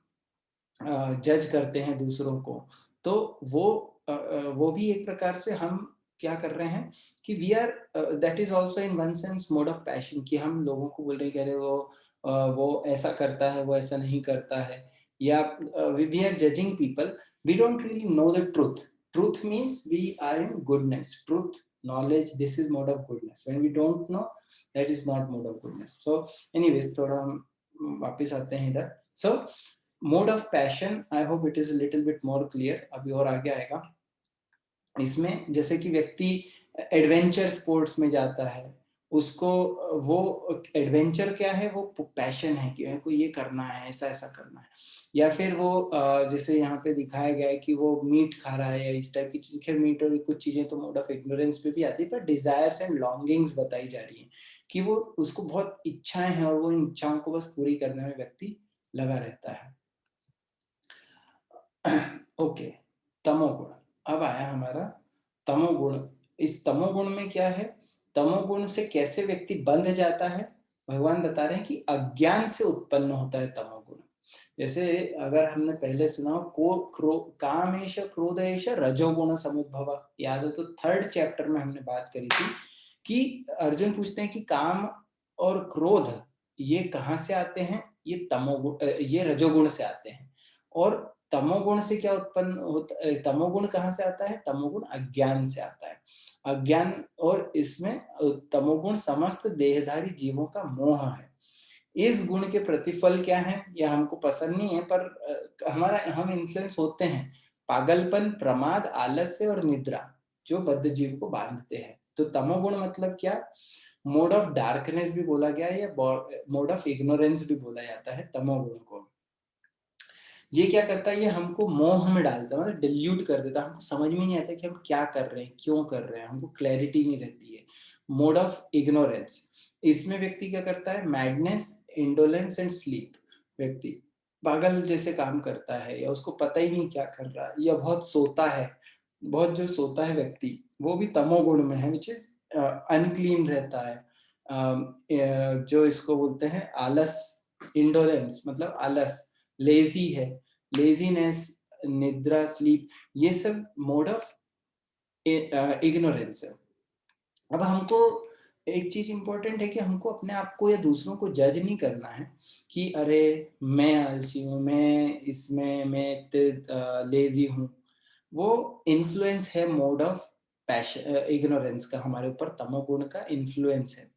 जज करते हैं दूसरों को, तो वो भी एक प्रकार से हम क्या कर रहे हैं कि we are, that is also in one sense mode of passion, कि हम लोगों को बोल रहे हैं कि अरे वो ऐसा करता है, वो ऐसा नहीं करता है। या we are judging people, we don't really know the truth. Truth means we are in goodness, truth, knowledge, this is mode of goodness. When we don't know, that is not mode of goodness. So anyways, थोड़ा हम वापस आते हैं इधर। So mode of passion, I hope it is little bit more clear, अभी और आगे आएगा। इसमें जैसे कि व्यक्ति एडवेंचर स्पोर्ट्स में जाता है, उसको वो एडवेंचर क्या है, वो पैशन है कि को ये करना है, ऐसा ऐसा करना है। या फिर वो जैसे यहाँ पे दिखाया गया है कि वो मीट खा रहा है या इस टाइप की चीज। खैर मीट और कुछ चीजें तो मोड ऑफ इग्नोरेंस पे भी आती है, पर डिजायर्स एंड लॉन्गिंग्स बताई जा रही है कि वो, उसको बहुत इच्छाएं हैं और वो इन इच्छाओं को बस पूरी करने में व्यक्ति लगा रहता है। ओके, तमोगुण। अब आया हमारा तमोगुण। इस तमोगुण में क्या है? तमोगुण से कैसे व्यक्ति बंध जाता है? भगवान बता रहे हैं कि अज्ञान से उत्पन्न होता है तमोगुण। जैसे अगर हमने पहले सुना हो कामेश क्रोधेश रजोगुण समुद्भव, याद हो तो 3rd चैप्टर में हमने बात करी थी कि अर्जुन पूछते हैं कि काम और क्रोध ये कहाँ से आते हैं, ये रजोगुण से आते हैं। और तमोगुण से क्या उत्पन्न होता, तमोगुण कहाँ से आता है, तमोगुण अज्ञान से आता है। अज्ञान, और इसमें तमोगुण समस्त देहधारी जीवों का मोह है। इस गुण के प्रतिफल क्या है, यह हमको पसंद नहीं है, पर हम इन्फ्लुएंस होते हैं। पागलपन, प्रमाद, आलस्य और निद्रा जो बद्ध जीव को बांधते हैं। तो तमोगुण मतलब क्या, मोड ऑफ डार्कनेस भी बोला गया है, या मोड ऑफ इग्नोरेंस भी बोला जाता है तमोगुण को। ये क्या करता है, ये हमको मोह में डालता है, मतलब डिल्यूट कर देता है। हमको समझ में नहीं आता कि हम क्या कर रहे हैं, क्यों कर रहे हैं, हमको क्लैरिटी नहीं रहती है। मोड ऑफ इग्नोरेंस, इसमें व्यक्ति क्या करता है, मैडनेस, इंडोलेंस एंड स्लीप। व्यक्ति पागल जैसे काम करता है, या उसको पता ही नहीं क्या कर रहा है, या बहुत सोता है। बहुत जो सोता है व्यक्ति, वो भी तमोगुण में है, विच इज अनक्लीन रहता है। जो इसको बोलते हैं आलस, इंडोलेंस मतलब आलस, लेजी है, लेजीनेस, निद्रा, स्लीप, ये सब मोड ऑफ इग्नोरेंस है। अब हमको एक चीज इंपॉर्टेंट है कि हमको अपने आप को या दूसरों को जज नहीं करना है कि अरे मैं आलसी हूँ, मैं लेजी हूँ। वो इन्फ्लुएंस है, मोड ऑफ पैशन, इग्नोरेंस का हमारे ऊपर, तमोगुण का इन्फ्लुएंस है।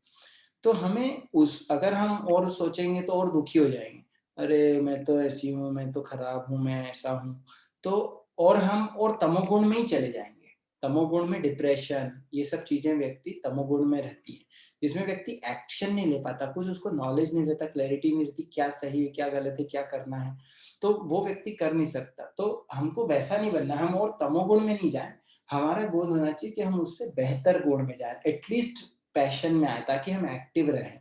तो हमें अगर हम और सोचेंगे तो और दुखी हो जाएंगे, अरे मैं तो ऐसी हूँ, मैं तो खराब हूँ, मैं ऐसा हूँ। तो और हम और तमोगुण में ही चले जाएंगे। तमोगुण में डिप्रेशन, ये सब चीजें व्यक्ति तमोगुण में रहती है, जिसमें व्यक्ति एक्शन नहीं ले पाता, कुछ उसको नॉलेज नहीं रहता, क्लैरिटी नहीं रहती, क्या सही है, क्या गलत है, क्या करना है, तो वो व्यक्ति कर नहीं सकता। तो हमको वैसा नहीं बनना, हम और तमोगुण में नहीं जाए। हमारा गोल होना चाहिए कि हम उससे बेहतर गुण में जाए, एटलीस्ट पैशन में आए, ताकि हम एक्टिव रहें।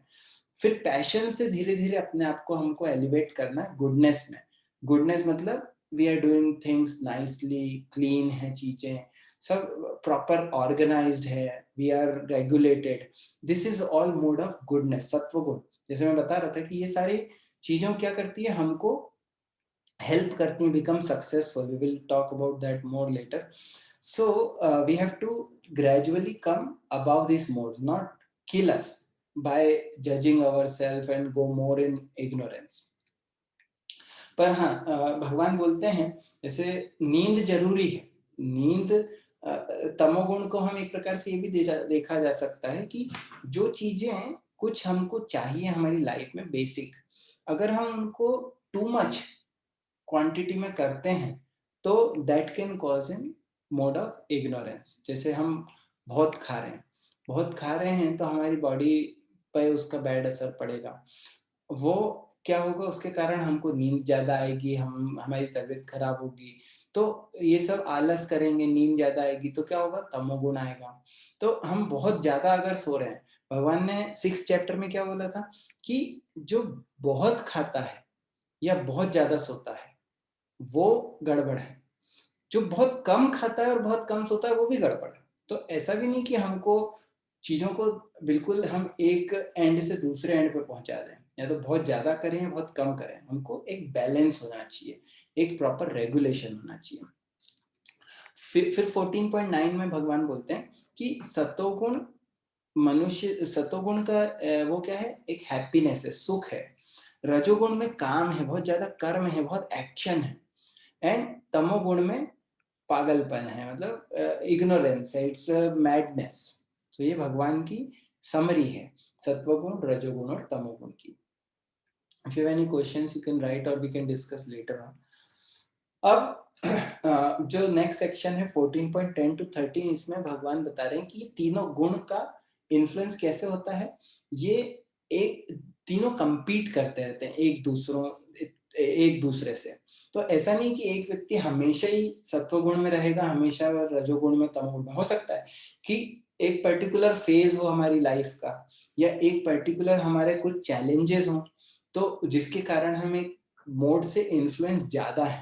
फिर पैशन से धीरे धीरे अपने आप को हमको एलिवेट करना है गुडनेस में। गुडनेस मतलब we are doing things nicely, clean है चीजें, सब प्रॉपर ऑर्गेनाइज्ड है, we are regulated, this is all mode of goodness, sattva guna. जैसे मैं बता रहा था कि ये सारी चीजों क्या करती है, हमको हेल्प करती हैं become successful. We will talk about that more later. So we have to gradually come above these modes, not kill us by judging ourselves and go more in ignorance. पर हाँ, भगवान बोलते हैं जैसे नींद जरूरी है। नींद, तमोगुण को हम एक प्रकार से ये भी देखा जा सकता है कि जो चीजें कुछ हमको चाहिए हमारी लाइफ में बेसिक, अगर हम उनको टू मच क्वांटिटी में करते हैं तो that can cause in mode of ignorance. जैसे हम बहुत खा रहे हैं तो हमारी बॉडी पे उसका बैड असर पड़ेगा। वो क्या होगा, उसके कारण हमको नींद ज्यादा आएगी, हमारी तबीयत खराब होगी। तो ये सब आलस करेंगे, नींद ज्यादा आएगी तो क्या होगा, तमोगुण आएगा। तो हम बहुत ज्यादा अगर सो रहे हैं, भगवान ने 6th चैप्टर में क्या बोला था कि जो बहुत खाता है या बहुत ज्यादा सोता है वो गड़बड़ है, जो बहुत कम खाता है और बहुत कम सोता है वो भी गड़बड़ है। तो ऐसा भी नहीं कि हमको चीजों को बिल्कुल हम एक एंड से दूसरे एंड पे पहुंचा दें, या तो बहुत ज्यादा करें या बहुत कम करें। हमको एक बैलेंस होना चाहिए, एक प्रॉपर रेगुलेशन होना चाहिए। फिर 14.9 में भगवान बोलते हैं कि सतोगुण मनुष्य, सतोगुण का वो क्या है, एक हैप्पीनेस है, सुख है। रजोगुण में काम है, बहुत ज्यादा कर्म है, बहुत एक्शन है। एंड तमोगुण में पागलपन है, मतलब इग्नोरेंस है, इट्स मैडनेस। तो ये भगवान की समरी है सत्वगुण, रजोगुण और तमोगुण की। If you have any questions you can write or we can discuss later on. अब जो नेक्स्ट सेक्शन है 14.10 to 13, इसमें भगवान बता रहे हैं कि ये तीनों गुण का इन्फ्लुएंस कैसे होता है। ये एक तीनों compete करते रहते हैं एक दूसरे से। तो ऐसा नहीं कि एक व्यक्ति हमेशा ही सत्वगुण में रहेगा, हमेशा रजोगुण में, तमोगुण में। हो सकता है कि एक पर्टिकुलर फेज हो हमारी लाइफ का, या एक पर्टिकुलर हमारे कुछ चैलेंजेस हो, तो जिसके कारण हम एक मोड से इन्फ्लुएंस ज्यादा है।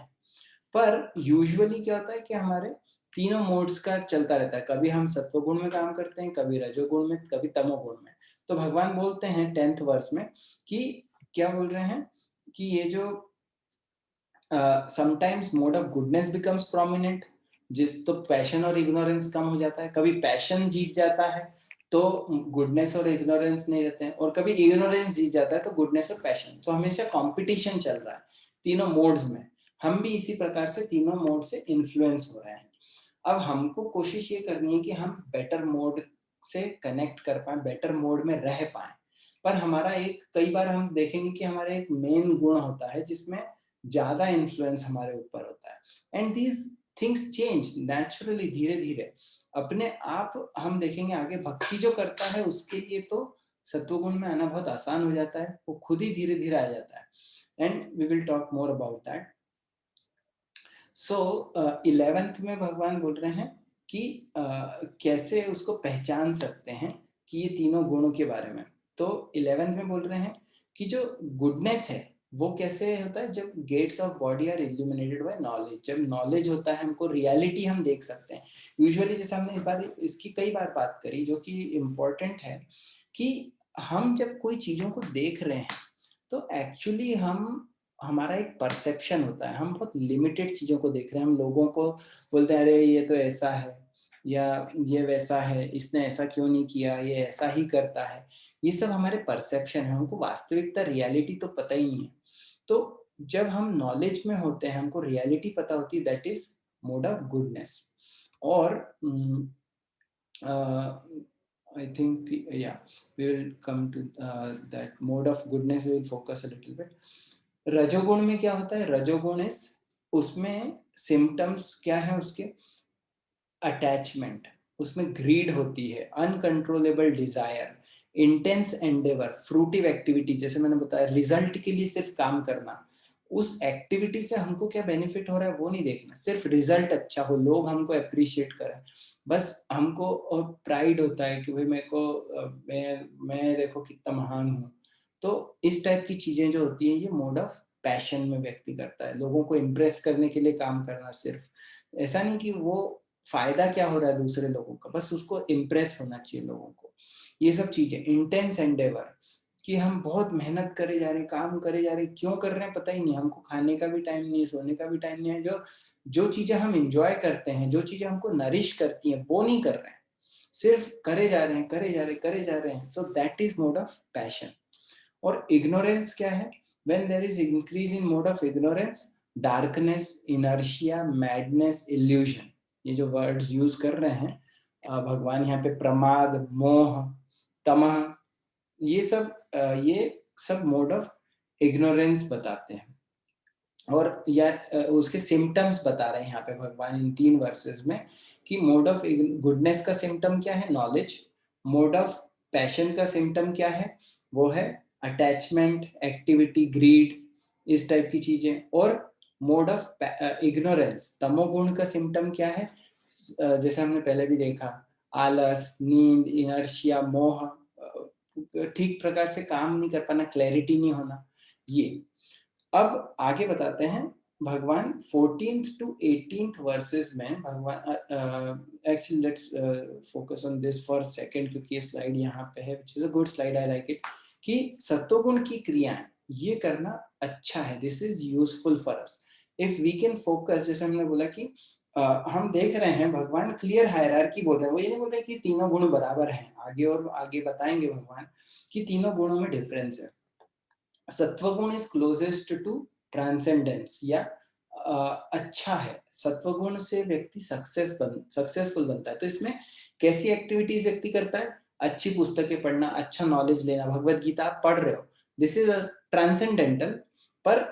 पर यूजुअली क्या होता है कि हमारे तीनों मोड्स का चलता रहता है, कभी हम सत्वगुण में काम करते हैं, कभी रजोगुण में, कभी तमोगुण में। तो भगवान बोलते हैं 10th वर्ष में कि क्या बोल रहे हैं कि ये जो sometimes mode of goodness becomes prominent, जिस तो पैशन और इग्नोरेंस कम हो जाता है, कभी पैशन जीत जाता है तो गुडनेस और इग्नोरेंस नहीं रहते हैं, और कभी इग्नोरेंस जीत जाता है तो गुडनेस और पैशन। तो हमेशा कंपटीशन चल रहा है तीनों मोड्स में। हम भी इसी प्रकार से तीनों मोड से इन्फ्लुएंस हो रहे हैं। अब हमको कोशिश ये करनी है कि हम बेटर मोड से कनेक्ट कर पाए, बेटर मोड में रह पाए। पर हमारा एक, कई बार हम देखेंगे कि हमारा एक मेन गुण होता है जिसमें ज्यादा इन्फ्लुएंस हमारे ऊपर होता है, and these things change naturally, धीरे धीरे अपने आप। हम देखेंगे आगे भक्ति जो करता है उसके लिए तो सत्वगुण में आना बहुत आसान हो जाता है, वो खुद ही धीरे धीरे आ जाता है, and we will talk more about that. So 11th में भगवान बोल रहे हैं कि कैसे उसको पहचान सकते हैं कि ये तीनों गुणों के बारे में। तो 11th में बोल रहे हैं कि जो गुडनेस है वो कैसे होता है, जब gates of body are illuminated by knowledge, जब नॉलेज होता है हमको रियलिटी हम देख सकते हैं। यूजुअली जैसे हमने इस बार इसकी कई बार बात करी जो कि इम्पोर्टेंट है, कि हम जब कोई चीजों को देख रहे हैं तो एक्चुअली हमारा एक परसेप्शन होता है, हम बहुत लिमिटेड चीजों को देख रहे हैं। हम लोगों को बोलते हैं अरे ये तो ऐसा है, या ये वैसा है, इसने ऐसा क्यों नहीं किया, ये ऐसा ही करता है। ये सब हमारे परसेप्शन है, हमको वास्तविकता रियलिटी तो पता ही नहीं है। तो जब हम नॉलेज में होते हैं, हमको रियलिटी पता होती है, that is mode of goodness. और I think, yeah, we will come to that mode of goodness. We will focus a little bit. रजोगुण में क्या होता है, रजोगुण इस, उसमें सिम्टम्स क्या है उसके, अटैचमेंट, उसमें ग्रीड होती है, uncontrollable desire, intense endeavour, fruitive activity, जैसे मैंने बताया रिजल्ट के लिए सिर्फ काम करना। उस एक्टिविटी से हमको क्या बेनिफिट हो रहा है वो नहीं देखना, सिर्फ रिजल्ट अच्छा हो, लोग हमको अप्रिशिएट करें, बस हमको। और प्राइड होता है कि भाई मेरे को मैं देखो कितना महान हूँ। तो इस टाइप की चीजें जो होती है ये मोड ऑफ पैशन में व्यक्ति करता है, लोगों को इम्प्रेस करने के लिए काम करना सिर्फ। ऐसा नहीं कि वो फायदा क्या हो रहा है दूसरे लोगों का, बस उसको इम्प्रेस होना चाहिए लोगों को। ये सब चीजें, इंटेंस एंडेवर, कि हम बहुत मेहनत करे जा रहे हैं, काम करे जा रहे हैं, क्यों कर रहे हैं पता ही नहीं, हमको खाने का भी टाइम नहीं है, सोने का भी टाइम नहीं है। जो जो चीजें हम इंजॉय करते हैं, जो चीजें हमको नरिश करती हैं, वो नहीं कर रहे हैं, सिर्फ करे जा रहे हैं, करे जा रहे हैं, करे जा रहे हैं। So that is mode of passion. और इग्नोरेंस क्या है, when there is increase in mode of ignorance, darkness, inertia, madness, illusion, ये जो वर्ड्स यूज कर रहे हैं भगवान यहाँ पे, प्रमाद, मोह, तमह, ये सब मोड ऑफ इग्नोरेंस बताते हैं। और या उसके सिम्टम्स बता रहे हैं यहाँ पे भगवान इन 3 वर्सेस में, कि मोड ऑफ गुडनेस का सिम्टम क्या है, नॉलेज। मोड ऑफ पैशन का सिम्टम क्या है, वो है अटैचमेंट, एक्टिविटी, ग्रीड, इस टाइप की चीजें। और मोड ऑफ इग्नोरेंस, तमोगुण का सिम्टम क्या है, जैसे हमने पहले भी देखा, आलस, नींद, इनर्शिया, मोह, ठीक प्रकार से काम नहीं कर पाना, क्लैरिटी नहीं होना। ये अब आगे बताते हैं भगवान 14th to 18th वर्सेस में भगवान, actually let's focus on this for second, क्योंकि ये स्लाइड यहाँ पे है, which is a good slide, I like it, कि सत्वगुण की क्रियाएं ये करना अच्छा है, this is useful for us if we can focus. जैसे हमने बोला कि हम देख रहे हैं भगवान क्लियर हायरार्की बोल रहे हैं, वो ये नहीं बोल रहे कि तीनों गुण बराबर हैं, आगे और आगे बताएंगे भगवान कि तीनों गुणों में डिफरेंस है। सत्वगुण इज क्लोजेस्ट टू ट्रांसेंडेंस, या अच्छा है, सत्वगुण से व्यक्ति सक्सेसफुल बनता है। तो इसमें कैसी एक्टिविटीज व्यक्ति करता है, अच्छी पुस्तकें पढ़ना, अच्छा नॉलेज लेना, भगवत गीता आप पढ़ रहे हो, दिस इज ट्रांसेंडेंटल, पर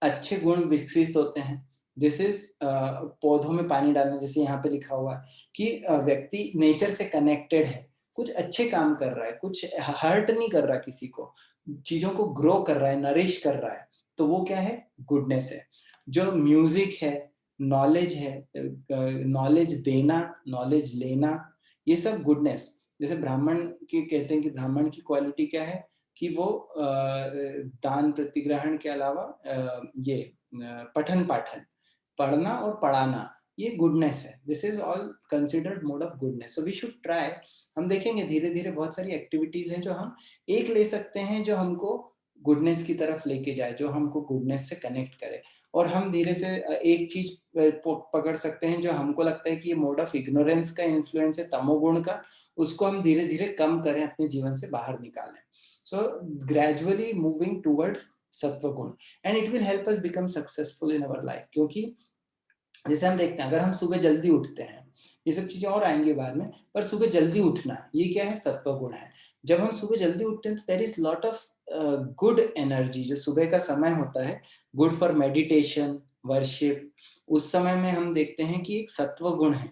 अच्छे गुण विकसित होते हैं। दिस इज पौधों में पानी डालना, जैसे यहाँ पे लिखा हुआ है कि व्यक्ति नेचर से कनेक्टेड है, कुछ अच्छे काम कर रहा है, कुछ हर्ट नहीं कर रहा किसी को, चीजों को ग्रो कर रहा है, नरिश कर रहा है, तो वो क्या है, गुडनेस है। जो म्यूजिक है, नॉलेज है, नॉलेज देना, नॉलेज लेना, ये सब गुडनेस। जैसे ब्राह्मण के कहते हैं कि ब्राह्मण की क्वालिटी क्या है, कि वो दान प्रतिग्रहण के अलावा ये पठन पाठन, पढ़ना और पढ़ाना, ये गुडनेस है। This is all considered mode of goodness, so we should try. हम देखेंगे धीरे धीरे बहुत सारी एक्टिविटीज हैं जो हम एक ले सकते हैं, जो हमको गुडनेस की तरफ लेके जाए, जो हमको गुडनेस से कनेक्ट करे। और हम धीरे से एक चीज पकड़ सकते हैं जो हमको लगता है कि ये मोड ऑफ इग्नोरेंस का इन्फ्लुएंस है, तमोगुण का, उसको हम धीरे धीरे कम करें, अपने जीवन से बाहर निकालें। सो ग्रेजुअली मूविंग टूवर्ड्स सत्व गुण, and it will help us become successful in our life. क्योंकि जैसे हम देखते हैं, अगर हम सुबह जल्दी उठते हैं, ये सब चीजें और आएंगी बाद में, पर सुबह जल्दी उठना ये क्या है, सत्व गुण है। जब हम सुबह जल्दी उठते हैं तो there is lot of good energy. जो सुबह का समय होता है, गुड फॉर मेडिटेशन, वर्शिप, उस समय में हम देखते हैं कि एक सत्व गुण है।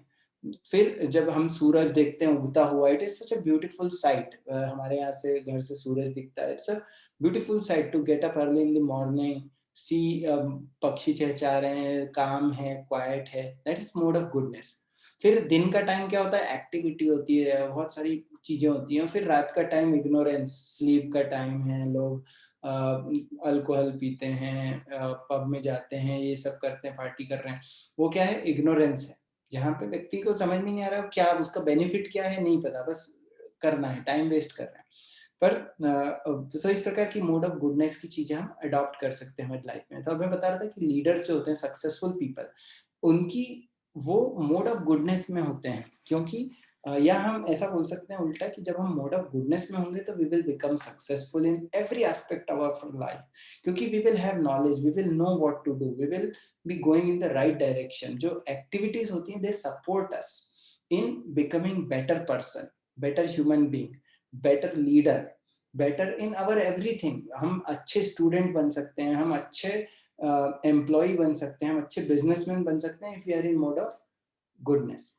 फिर जब हम सूरज देखते हैं उगता हुआ, it is such a beautiful sight. हमारे यहाँ से घर से सूरज दिखता है, it's a beautiful sight to get up early in the morning, see पक्षी चहचा रहे हैं, काम है, क्वाइट है, that is mode of goodness. फिर दिन का टाइम क्या होता है, एक्टिविटी होती है, बहुत सारी चीजें होती हैं। फिर रात का टाइम इग्नोरेंस, स्लीप का टाइम है, लोग अल्कोहल पीते हैं, पब में जाते हैं, ये सब करते हैं, पार्टी कर रहे हैं, वो क्या है, इग्नोरेंस है। जहाँ पे व्यक्ति को समझ में नहीं आ रहा क्या उसका बेनिफिट क्या है, नहीं पता, बस करना है, टाइम वेस्ट कर रहे हैं। पर तो इस प्रकार की मोड ऑफ गुडनेस की चीजें हम अडॉप्ट कर सकते हैं हमारी लाइफ में। तो मैं बता रहा था कि लीडर्स जो होते हैं, सक्सेसफुल पीपल, उनकी वो मोड ऑफ गुडनेस में होते हैं। क्योंकि या हम ऐसा बोल सकते हैं उल्टा, कि जब हम मोड ऑफ गुडनेस में होंगे तो we will become successful in every aspect of our life. क्योंकि we will have knowledge, we will know what to do, we will be going in the right direction. जो activities होती हैं, they support us in becoming better person, better human being, better leader, better in our everything. हम अच्छे student बन सकते हैं, हम अच्छे एम्प्लॉय बन सकते हैं, हम अच्छे बिजनेसमैन बन सकते हैं, if we are in mode of goodness.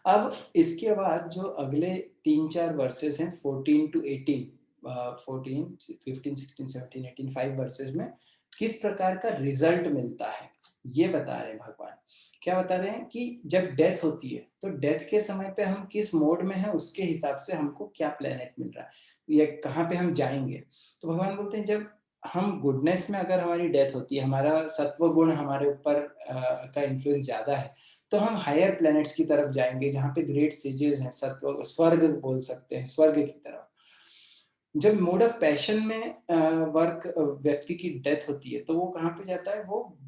अब इसके बाद जो अगले 3-4 वर्सेस हैं, 14 to 18, 14, 15, 16, 17, 18, 5 वर्सेस में किस प्रकार का रिजल्ट मिलता है, ये बता रहे हैं भगवान। क्या बता रहे हैं कि जब डेथ होती है तो डेथ के समय पे हम किस मोड में हैं, उसके हिसाब से हमको क्या प्लेनेट मिल रहा है या कहाँ पे हम जाएंगे। तो भगवान बोलते हैं, जब हम गुडनेस में अगर हमारी डेथ होती है, हमारा सत्व गुण हमारे ऊपर का इन्फ्लुएंस ज्यादा है, तो हम हायर प्लैनेट्स की तरफ जाएंगे, जहाँ पे ग्रेट सेजेस हैं, सत्व, स्वर्ग बोल सकते हैं, स्वर्ग की तरफ। जब मोड ऑफ पैशन में वर्क व्यक्ति की डेथ होती है, तो वो कहाँ पे जाता है, वो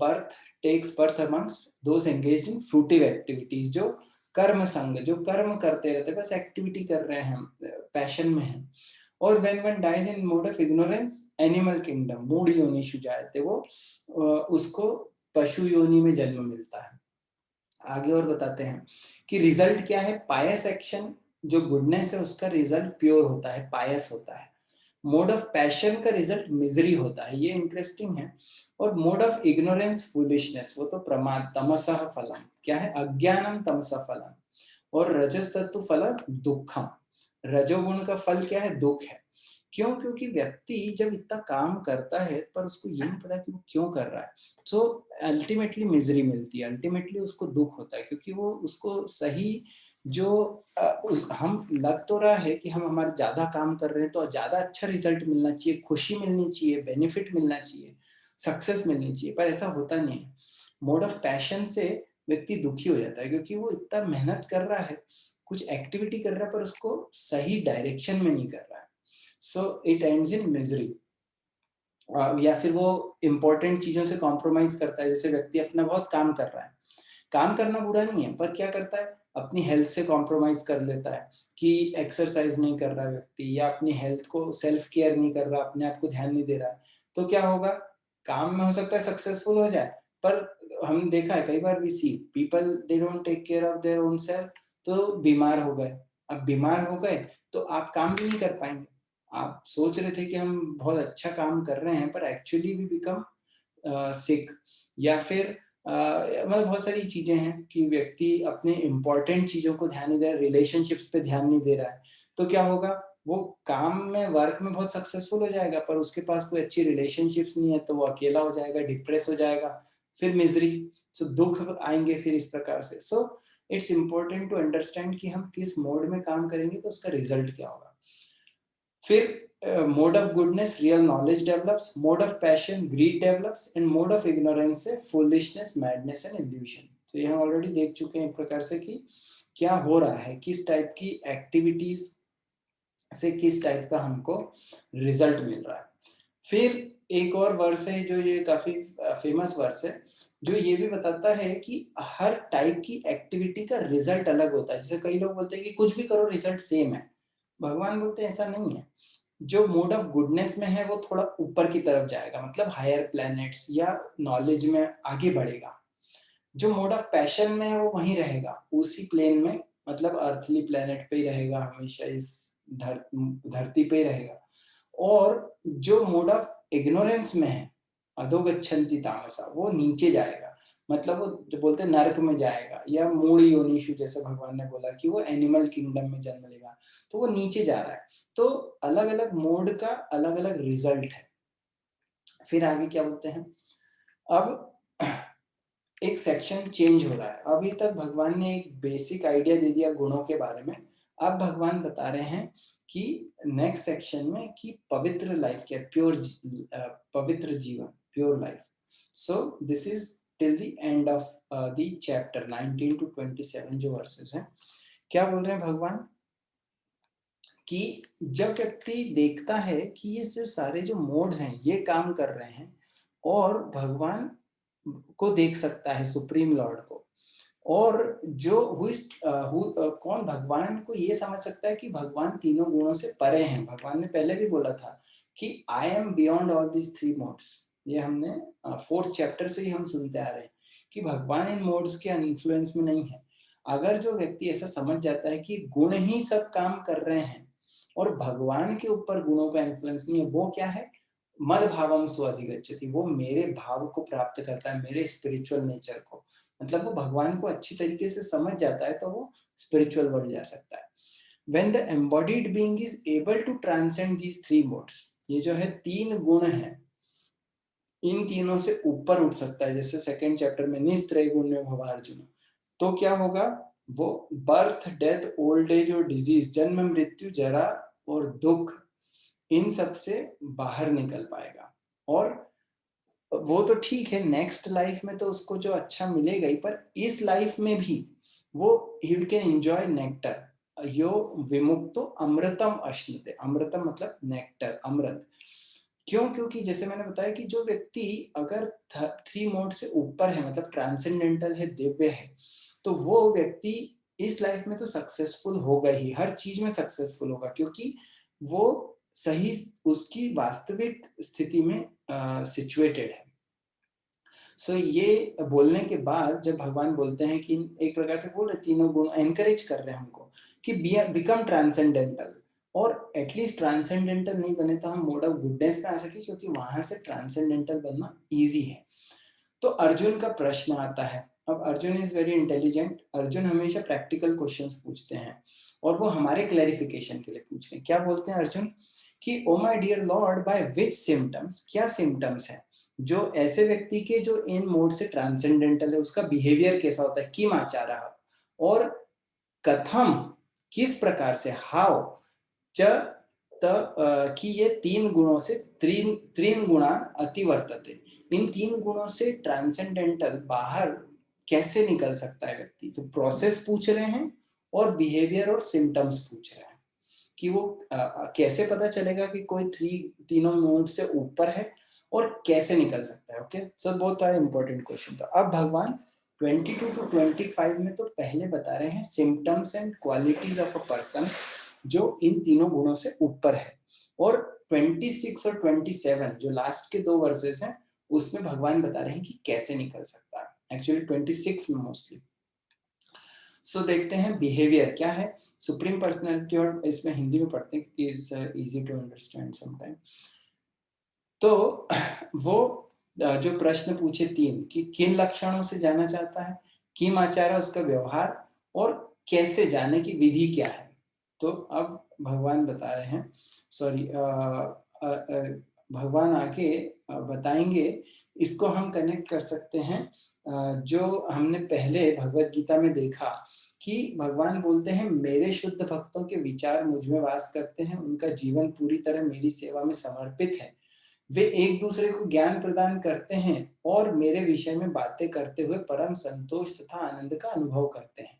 takes birth amongst those engaged in fruitive activities. जो कर्म संग, जो कर्म करते रहते हैं, बस एक्टिविटी कर रहे हैं, हम पैशन में हैं। और when one dies in mode of ignorance, animal kingdom, मूड योनिषु जाते, वो उसको पशु योनि में जन्म मिलता है। आगे और बताते हैं कि रिजल्ट क्या है, पायस एक्शन, जो गुडनेस है उसका रिजल्ट प्योर होता है, पायस होता है। मोड ऑफ पैशन का रिजल्ट मिजरी होता है, ये इंटरेस्टिंग है। और मोड ऑफ इग्नोरेंस, फूलिशनेस, वो तो प्रमाद, तमसः फलम, क्या है, अज्ञानम तमसः फलम। और रजस तत्व फल दुखम, रजोगुण का फल क्या है, दुख है। क्यों, क्योंकि व्यक्ति जब इतना काम करता है पर उसको ये नहीं पता कि वो क्यों कर रहा है, तो अल्टीमेटली मिजरी मिलती है, अल्टीमेटली उसको दुख होता है। क्योंकि वो उसको सही जो हम लग तो रहा है कि हम हमारे ज्यादा काम कर रहे हैं तो ज्यादा अच्छा रिजल्ट मिलना चाहिए, खुशी मिलनी चाहिए, बेनिफिट मिलना चाहिए, सक्सेस मिलनी चाहिए, पर ऐसा होता नहीं है। मोड ऑफ पैशन से व्यक्ति दुखी हो जाता है, क्योंकि वो इतना मेहनत कर रहा है, कुछ एक्टिविटी कर रहा है, पर उसको सही डायरेक्शन में नहीं कर रहा है। So it ends in misery. या फिर वो इंपॉर्टेंट चीजों से कॉम्प्रोमाइज करता है। जैसे व्यक्ति अपना बहुत काम कर रहा है, काम करना बुरा नहीं है, पर क्या करता है, अपनी हेल्थ से कॉम्प्रोमाइज कर लेता है, कि एक्सरसाइज नहीं कर रहा व्यक्ति, या अपनी हेल्थ को सेल्फ केयर नहीं कर रहा, अपने आप को ध्यान नहीं दे रहा है, तो क्या होगा, काम में हो सकता है सक्सेसफुल हो जाए, पर हम देखा है कई बार, we see people they don't take care of their own self, तो बीमार हो गए। अब बीमार हो गए तो आप काम भी नहीं कर पाएंगे। आप सोच रहे थे कि हम बहुत अच्छा काम कर रहे हैं, पर एक्चुअली भी बिकम सिक। या फिर मतलब बहुत सारी चीजें हैं कि व्यक्ति अपने इंपॉर्टेंट चीजों को ध्यान नहीं दे रहा, रिलेशनशिप्स पे ध्यान नहीं दे रहा है, तो क्या होगा, वो काम में, वर्क में बहुत सक्सेसफुल हो जाएगा, पर उसके पास कोई अच्छी रिलेशनशिप्स नहीं है, तो वो अकेला हो जाएगा, डिप्रेस हो जाएगा, फिर मिजरी, सो दुख आएंगे फिर इस प्रकार से। So it's important to understand कि हम किस मोड में काम करेंगे तो उसका रिजल्ट क्या होगा। फिर mode of goodness, real knowledge develops, mode of passion, greed develops, and mode of ignorance से फुलिशनेस, मैडनेस एंड इल्यूशन। तो ये हम ऑलरेडी देख चुके हैं एक प्रकार से कि क्या हो रहा है, किस टाइप की एक्टिविटीज से किस टाइप का हमको रिजल्ट मिल रहा है। फिर एक और वर्स है जो ये काफी फेमस वर्स है, जो ये भी बताता है कि हर टाइप की एक्टिविटी का रिजल्ट अलग होता है। जैसे कई लोग बोलते हैं कि कुछ भी करो रिजल्ट सेम है, भगवान बोलते हैं ऐसा नहीं है। जो मोड ऑफ गुडनेस में है वो थोड़ा ऊपर की तरफ जाएगा, मतलब हायर प्लैनेट्स या नॉलेज में आगे बढ़ेगा। जो मोड ऑफ पैशन में है वो वहीं रहेगा, उसी प्लेन में, मतलब अर्थली प्लेनेट पे ही रहेगा हमेशा, इस धरती पे ही रहेगा। और जो मोड ऑफ इग्नोरेंस में है, अधोगच्छन्ति तामसा, वो नीचे जाएगा, मतलब वो जो बोलते हैं नरक में जाएगा, या मूढ़ योनिषु जैसे भगवान ने बोला कि वो एनिमल किंगडम में जन्म लेगा, तो वो नीचे जा रहा है। तो अलग अलग मोड का अलग अलग रिजल्ट है। फिर आगे क्या बोलते हैं, अब एक सेक्शन चेंज हो रहा है। अभी तक भगवान ने एक बेसिक आइडिया दे दिया गुणों के बारे में, अब भगवान बता रहे हैं कि नेक्स्ट सेक्शन में कि पवित्र लाइफ क्या, पवित्र जीवन, pure life. So this is till the end of the chapter 19 to 27 जो वर्सेस हैं। क्या बोल रहे हैं भगवान कि जब व्यक्ति देखता है कि ये सिर्फ सारे जो मोड्स हैं ये काम कर रहे हैं, और भगवान को देख सकता है, सुप्रीम लॉर्ड को, और जो कौन भगवान को ये समझ सकता है कि भगवान तीनों गुणों से परे हैं। भगवान ने पहले भी बोला था कि I am beyond all these three modes. ये हमने 4th चैप्टर से ही हम सुनते आ रहे हैं कि भगवान इन मोड्स के इन्फ्लुएंस में नहीं है। अगर जो व्यक्ति ऐसा समझ जाता है कि गुण ही सब काम कर रहे हैं और भगवान के ऊपर गुणों का इन्फ्लुएंस नहीं है, वो क्या है, मद भावम स्वाधिगच्छति, वो मेरे भाव को प्राप्त करता है, मेरे स्पिरिचुअल नेचर को, मतलब वो भगवान को अच्छी तरीके से समझ जाता है, तो वो स्पिरिचुअल वर्ल्ड जा सकता है। When the embodied being is able to transcend these three modes, ये जो है तीन गुण है, इन तीनों से ऊपर उठ सकता है, जैसे सेकंड चैप्टर में निस्त्रय गुण्य भवार्जुन, तो क्या होगा, वो बर्थ, डेथ, ओल्ड एज और डिजीज, जन्म, मृत्यु, जरा और दुख, इन सब से बाहर निकल पाएगा। और वो तो ठीक है, नेक्स्ट लाइफ में तो उसको जो अच्छा मिलेगा ही, पर इस लाइफ में भी वो ही कैन एंजॉय नेक्टर, यो विमुक्तो अमृतम अश्नुते, अमृतम मतलब नेक्टर, अमृत। क्यों? क्योंकि जैसे मैंने बताया कि जो व्यक्ति अगर 3 मोड से ऊपर है, मतलब ट्रांसेंडेंटल है, दिव्य है, तो वो व्यक्ति इस लाइफ में तो सक्सेसफुल होगा ही, हर चीज में सक्सेसफुल होगा, क्योंकि वो सही उसकी वास्तविक स्थिति में सिचुएटेड है। सो ये बोलने के बाद जब भगवान बोलते हैं कि एक प्रकार से बोल रहे, तीनों गुण एनकरेज कर रहे हैं हमको कि बिकम ट्रांसेंडेंटल, और एटलीस्ट ट्रांसेंडेंटल नहीं बने तो हम मोड ऑफ गुडनेस पे आ सके, क्योंकि वहां से ट्रांसेंडेंटल बनना इजी है। तो अर्जुन का प्रश्न आता है। अब Arjun is very intelligent, Arjun हमेशा प्रैक्टिकल क्वेश्चंस पूछते हैं, और वो हमारे क्लैरिफिकेशन के लिए पूछ रहे हैं। क्या बोलते हैं अर्जुन कि oh my dear lord, by which symptoms, क्या सिम्टम्स है जो ऐसे व्यक्ति के जो इन मोड से ट्रांसेंडेंटल है उसका बिहेवियर कैसा होता है, किम आचारः, और कथम, किस प्रकार से, हाउ, च कि ये तीन गुणों से त्रीन गुणान अतिवर्तते, इन तीन गुणों से ट्रांसेंडेंटल बाहर कैसे निकल सकता है व्यक्ति। तो प्रोसेस पूछ रहे हैं और बिहेवियर और सिम्टम्स पूछ रहे हैं कि वो कैसे पता चलेगा कि कोई तीनों मोड से ऊपर है और कैसे निकल सकता है। Okay, so both are important question. तो अब भगवान 22 to 25 में तो पहले बता रहे हैं symptoms and qualities of a person जो इन तीनों गुणों से ऊपर है, और 26 और 27 जो लास्ट के 2 वर्सेस हैं उसमें भगवान बता रहे हैं कि कैसे निकल सकता है। एक्चुअली 26 में मोस्टली। सो देखते हैं बिहेवियर क्या है, सुप्रीम पर्सनैलिटी, और इसमें हिंदी में पढ़ते हैं क्योंकि it's easy to understand sometime. तो वो जो प्रश्न पूछे 3 कि किन लक्षणों से जाना चाहता है, किम आचार है उसका व्यवहार, और कैसे जाने की विधि क्या है। तो अब भगवान बता रहे हैं, सॉरी भगवान आगे बताएंगे। इसको हम कनेक्ट कर सकते हैं जो हमने पहले भगवत गीता में देखा कि भगवान बोलते हैं मेरे शुद्ध भक्तों के विचार मुझ में वास करते हैं, उनका जीवन पूरी तरह मेरी सेवा में समर्पित है, वे एक दूसरे को ज्ञान प्रदान करते हैं और मेरे विषय में बातें करते हुए परम संतोष तथा आनंद का अनुभव करते हैं।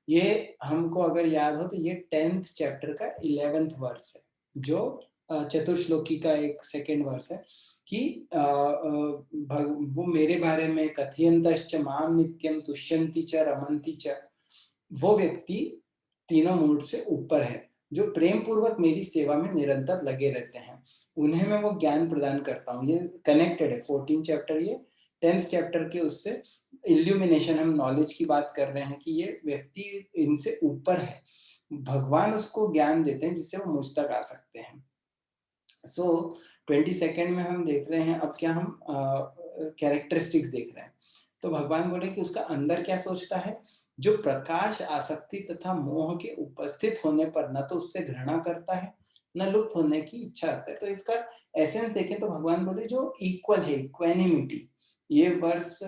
ये हमको अगर याद हो तो ये 10th चैप्टर का 11th वर्स है, जो चतुर्श्लोकी का एक सेकंड वर्स है कि वो मेरे बारे में कथयन्तश्च माम नित्यम तुष्यन्ति च रमन्ति च, वो व्यक्ति तीनों मूड से ऊपर है, जो प्रेम पूर्वक मेरी सेवा में निरंतर लगे रहते हैं, उन्हें मैं वो ज्ञान प्रदान करता हूँ। ये कनेक्टेड है 14 चैप्टर, ये 10th चैप्टर के उससे इल्यूमिनेशन, हम नॉलेज की बात कर रहे हैं कि ये व्यक्ति इनसे ऊपर है, भगवान उसको ज्ञान देते हैं जिससे वो मुझ तक आ सकते हैं। सो 22nd में हम देख रहे हैं, अब क्या हम कैरेक्टरिस्टिक्स देख रहे हैं। तो भगवान बोले कि उसका अंदर क्या सोचता है, जो प्रकाश, आसक्ति तथा मोह के उपस्थित होने पर न तो उससे घृणा करता है न लुप्त होने की इच्छा रखता है। तो इसका एसेंस देखें तो भगवान बोले जो इक्वल है, इक्वेनिमिटी। ये वर्स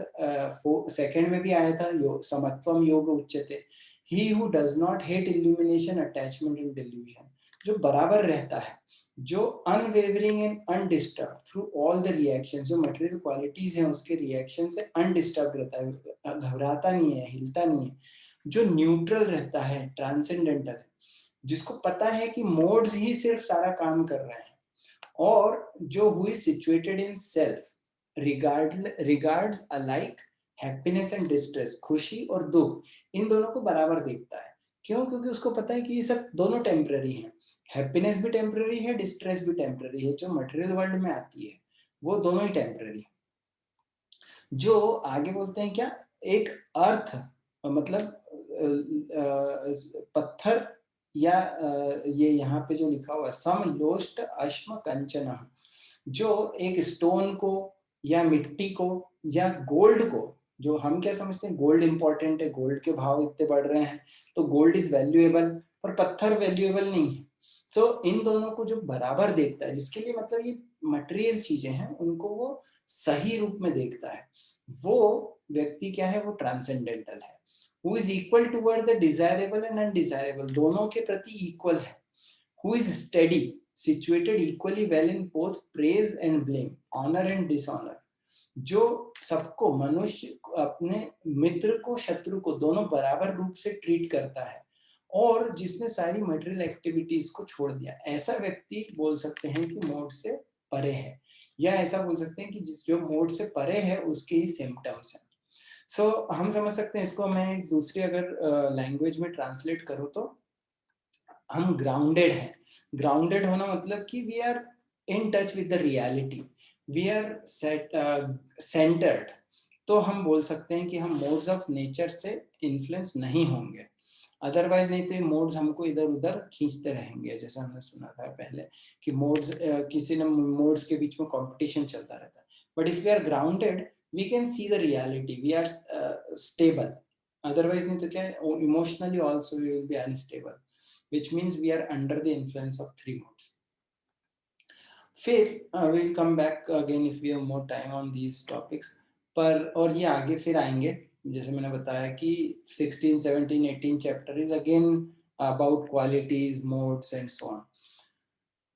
सेकंड में भी आया था, समत्वम योग उच्यते, he who does not hate illumination, attachment and delusion, जो बराबर रहता है, जो unwavering and undisturbed through all the reactions, जो मटेरियल क्वालिटीज हैं उसके रिएक्शन से अनडिस्टर्ब रहता है, घबराता नहीं है, हिलता नहीं है, जो न्यूट्रल रहता है, ट्रांसेंडेंटल है, जिसको पता है कि मोड्स ही सिर्फ सारा काम कर रहे हैं, और जो who is situated in self regards alike happiness and distress, खुशी और दुख, इन दोनों को बराबर देखता है। क्यों? क्योंकि उसको पता है कि ये सब दोनों टेम्पररी हैं, हैप्पीनेस भी टेम्पररी है, डिस्ट्रेस भी टेम्पररी है, जो मटेरियल वर्ल्ड में आती है वो दोनों ही टेम्पररी है। जो आगे बोलते हैं क्या, एक अर्थ, मतलब पत्थर या ये यहाँ पे जो लिखा हुआ है समलोष्ट अश्म कंचन, जो एक स्टोन को या मिट्टी को या गोल्ड को, जो हम क्या समझते हैं गोल्ड इंपॉर्टेंट है, गोल्ड के भाव इतने बढ़ रहे हैं तो गोल्ड इज वैल्यूएबल, पर पत्थर वैल्यूएबल नहीं है। तो इन दोनों को जो बराबर देखता है, जिसके लिए मतलब ये मटेरियल चीजें हैं उनको वो सही रूप में देखता है, वो व्यक्ति क्या है, वो ट्रांसेंडेंटल है। Who is equal toward the desirable and undesirable, दोनों के प्रति इक्वल है। Who is steady, situated equally well in both praise and blame, honor and dishonor, जो सबको, मनुष्य अपने मित्र को, शत्रु को, दोनों बराबर रूप से ट्रीट करता है, और जिसने सारी मटेरियल एक्टिविटीज को छोड़ दिया, ऐसा व्यक्ति बोल सकते हैं कि मोड से परे है, या ऐसा बोल सकते हैं कि जिस जो मोड से परे है उसके ही सिम्टम्स हैं। सो हम समझ सकते हैं इसको, मैं दूसरी अगर लैंग्वेज में ट्रांसलेट करूँ तो हम ग्राउंडेड हैं। ग्राउंडेड होना मतलब कि we are in touch with the reality, we are centred. तो हम बोल सकते हैं कि हम मोड्स ऑफ नेचर से इन्फ्लुएंस नहीं होंगे, अदरवाइज नहीं तो मोड्स हमको इधर उधर खींचते रहेंगे। जैसे हमने सुना था पहले कि मोड्स, किसी ने मोड्स के बीच में कंपटीशन चलता रहता है, but if we are grounded we can see the reality, we are stable. Otherwise नहीं तो क्या है, emotionally also we will be unstable, which means we are under the influence of three modes. फिर we'll come back again if we have more time on these topics, पर और ये आगे फिर आएंगे। जैसे मैंने बताया कि 16, 17, 18 chapter is again about qualities, modes and so on.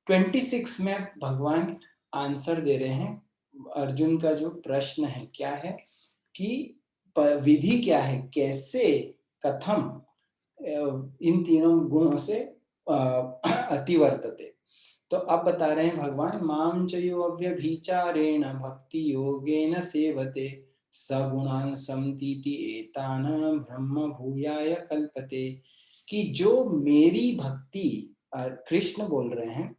26 में भगवान आंसर दे रहे हैं अर्जुन का जो प्रश्न है, क्या है कि विधि क्या है, कैसे, कथम इन तीनों गुणों से अतिवर्तते। तो अब बता रहे हैं भगवान, माम चयो अव्यभिचारेण भक्ति योगेन सेवते सगुणान समतीति एतान ब्रह्म भूयाय कल्पते, कि जो मेरी भक्ति, कृष्ण बोल रहे हैं,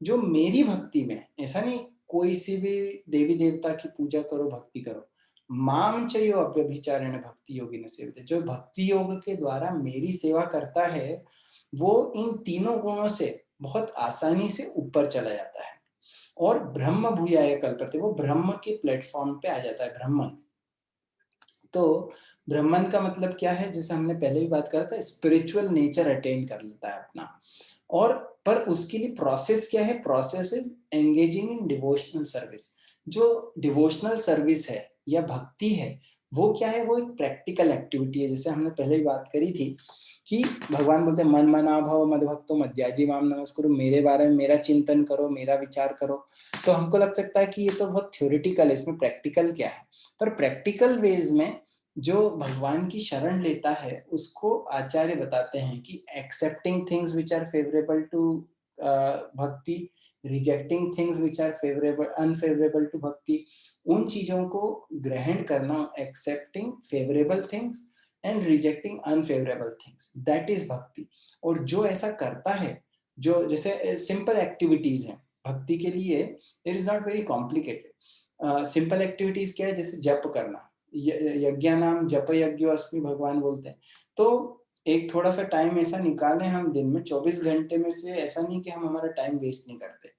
जो मेरी भक्ति में, ऐसा नहीं कोई सी भी देवी देवता की पूजा करो, भक्ति करो, माम चयो अव्यभिचारेण भक्ति योगी न सेवते, जो भक्ति योग के द्वारा मेरी सेवा करता है वो इन तीनों गुणों से बहुत आसानी से ऊपर चला जाता है, और ब्रह्म भूयाय कल्पते, वो ब्रह्म के प्लेटफॉर्म पे आ जाता है, ब्रह्मन। तो ब्रह्मन का मतलब क्या है, जैसे हमने पहले भी बात करा था, स्पिरिचुअल नेचर अटेन कर लेता है अपना, और पर उसके लिए प्रोसेस क्या है, process is engaging in devotional service. जो डिवोशनल सर्विस है या भक्ति है वो क्या है, वो एक प्रैक्टिकल एक्टिविटी है। जैसे हमने पहले भी बात करी थी कि भगवान बोलते हैं मन मना भव मद्भक्तो मद्याजी माम नमस्कुरु, मेरे बारे में मेरा चिंतन करो, मेरा विचार करो। तो हमको लग सकता है कि ये तो बहुत थ्योरेटिकल है, इसमें प्रैक्टिकल क्या है, पर प्रैक्टिकल वेज में जो भगवान की शरण लेता है उसको आचार्य बताते हैं कि accepting things which are favourable to bhakti, rejecting things which are favourable unfavourable to bhakti, उन चीजों को ग्रहण करना, accepting favourable things and rejecting unfavourable things, that is bhakti. और जो ऐसा करता है, जो जैसे सिंपल एक्टिविटीज हैं भक्ति के लिए, it is not very complicated. Simple activities क्या है, जैसे जप करना, यज्ञानाम जप यज्ञो अस्मि भगवान बोलते हैं। तो एक थोड़ा सा टाइम ऐसा निकालें हम दिन में, 24 घंटे में से, ऐसा नहीं कि हम हमारा टाइम वेस्ट नहीं करते,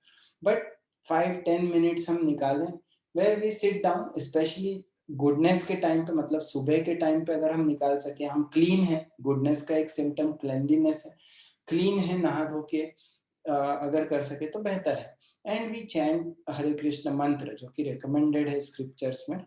बट 5-10 मिनट्स हम निकालें where we sit down, specially goodness के टाइम पे, मतलब सुबह के टाइम पे अगर हम निकाल सके, हम क्लीन है, गुडनेस का एक सिम्टम क्लेanलीनेस है, क्लीन है, नहा धो के अगर कर सके तो बेहतर है। एंड वी चैंट हरे कृष्ण मंत्र, जो कि रिकमेंडेड है स्क्रिप्चर्स में।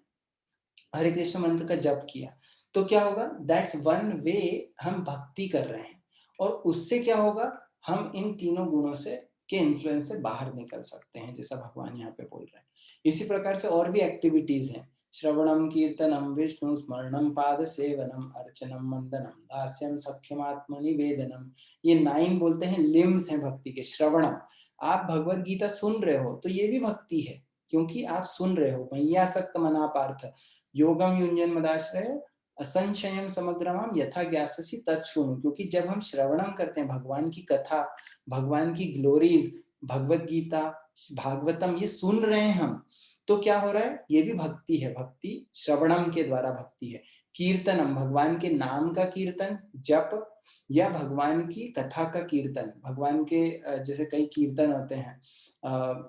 हरे कृष्ण मंत्र का जप किया तो क्या होगा, दैट्स वन वे हम भक्ति कर रहे हैं, और उससे क्या होगा, हम इन तीनों गुणों से के इन्फ्लुएंस से बाहर निकल सकते हैं, जैसा भगवान यहाँ पे बोल रहे हैं। इसी प्रकार से और भी एक्टिविटीज हैं, श्रवणम कीर्तनम विष्णु स्मरणम पाद सेवनम अर्चनम वंदनम दास्यम सख्यम आत्मनिवेदनम, ये 9 बोलते हैं लिम्स हैं भक्ति के। श्रवणम, आप भगवत गीता सुन रहे हो तो ये भी भक्ति है, क्योंकि आप सुन रहे हो। मय्यासक्त मना पार्थ योगम युंजन मदाश्रय असंशयम समग्रमम यथा ज्ञास्यसि तच्छृणु, क्योंकि जब हम श्रवणम करते हैं भगवान की कथा, भगवान की ग्लोरीज, भगवत गीता, भागवतम, ये सुन रहे हैं हम, तो क्या हो रहा है, ये भी भक्ति है। भक्ति श्रवणम के द्वारा भक्ति है। कीर्तनम, भगवान के नाम का कीर्तन, जप, या भगवान की कथा का कीर्तन। भगवान के जैसे कई कीर्तन होते हैं,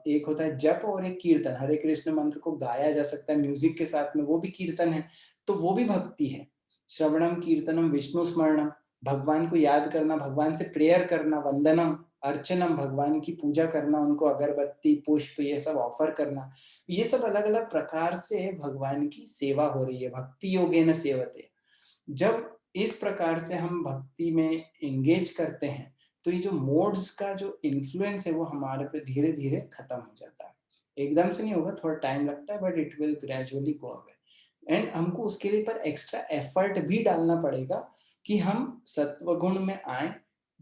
एक होता है जप और एक कीर्तन। हरे कृष्ण मंत्र को गाया जा सकता है म्यूजिक के साथ में, वो भी कीर्तन है, तो वो भी भक्ति है। श्रवणम कीर्तनम विष्णु स्मरणम, भगवान को याद करना, भगवान से प्रेयर करना। वंदनम, अर्चनम, भगवान की पूजा करना, उनको अगरबत्ती पुष्प ये सब ऑफर करना। ये सब अलग अलग प्रकार से भगवान की सेवा हो रही है। भक्ति योगेन सेवते, जब इस प्रकार से हम भक्ति में एंगेज करते हैं तो ये जो मोड्स का जो इन्फ्लुएंस है वो हमारे पे धीरे धीरे खत्म हो जाता है। एकदम से नहीं होगा, थोड़ा टाइम लगता है, but it will gradually go away. And हमको उसके लिए पर एक्स्ट्रा एफर्ट भी डालना पड़ेगा कि हम सत्वगुण में आए,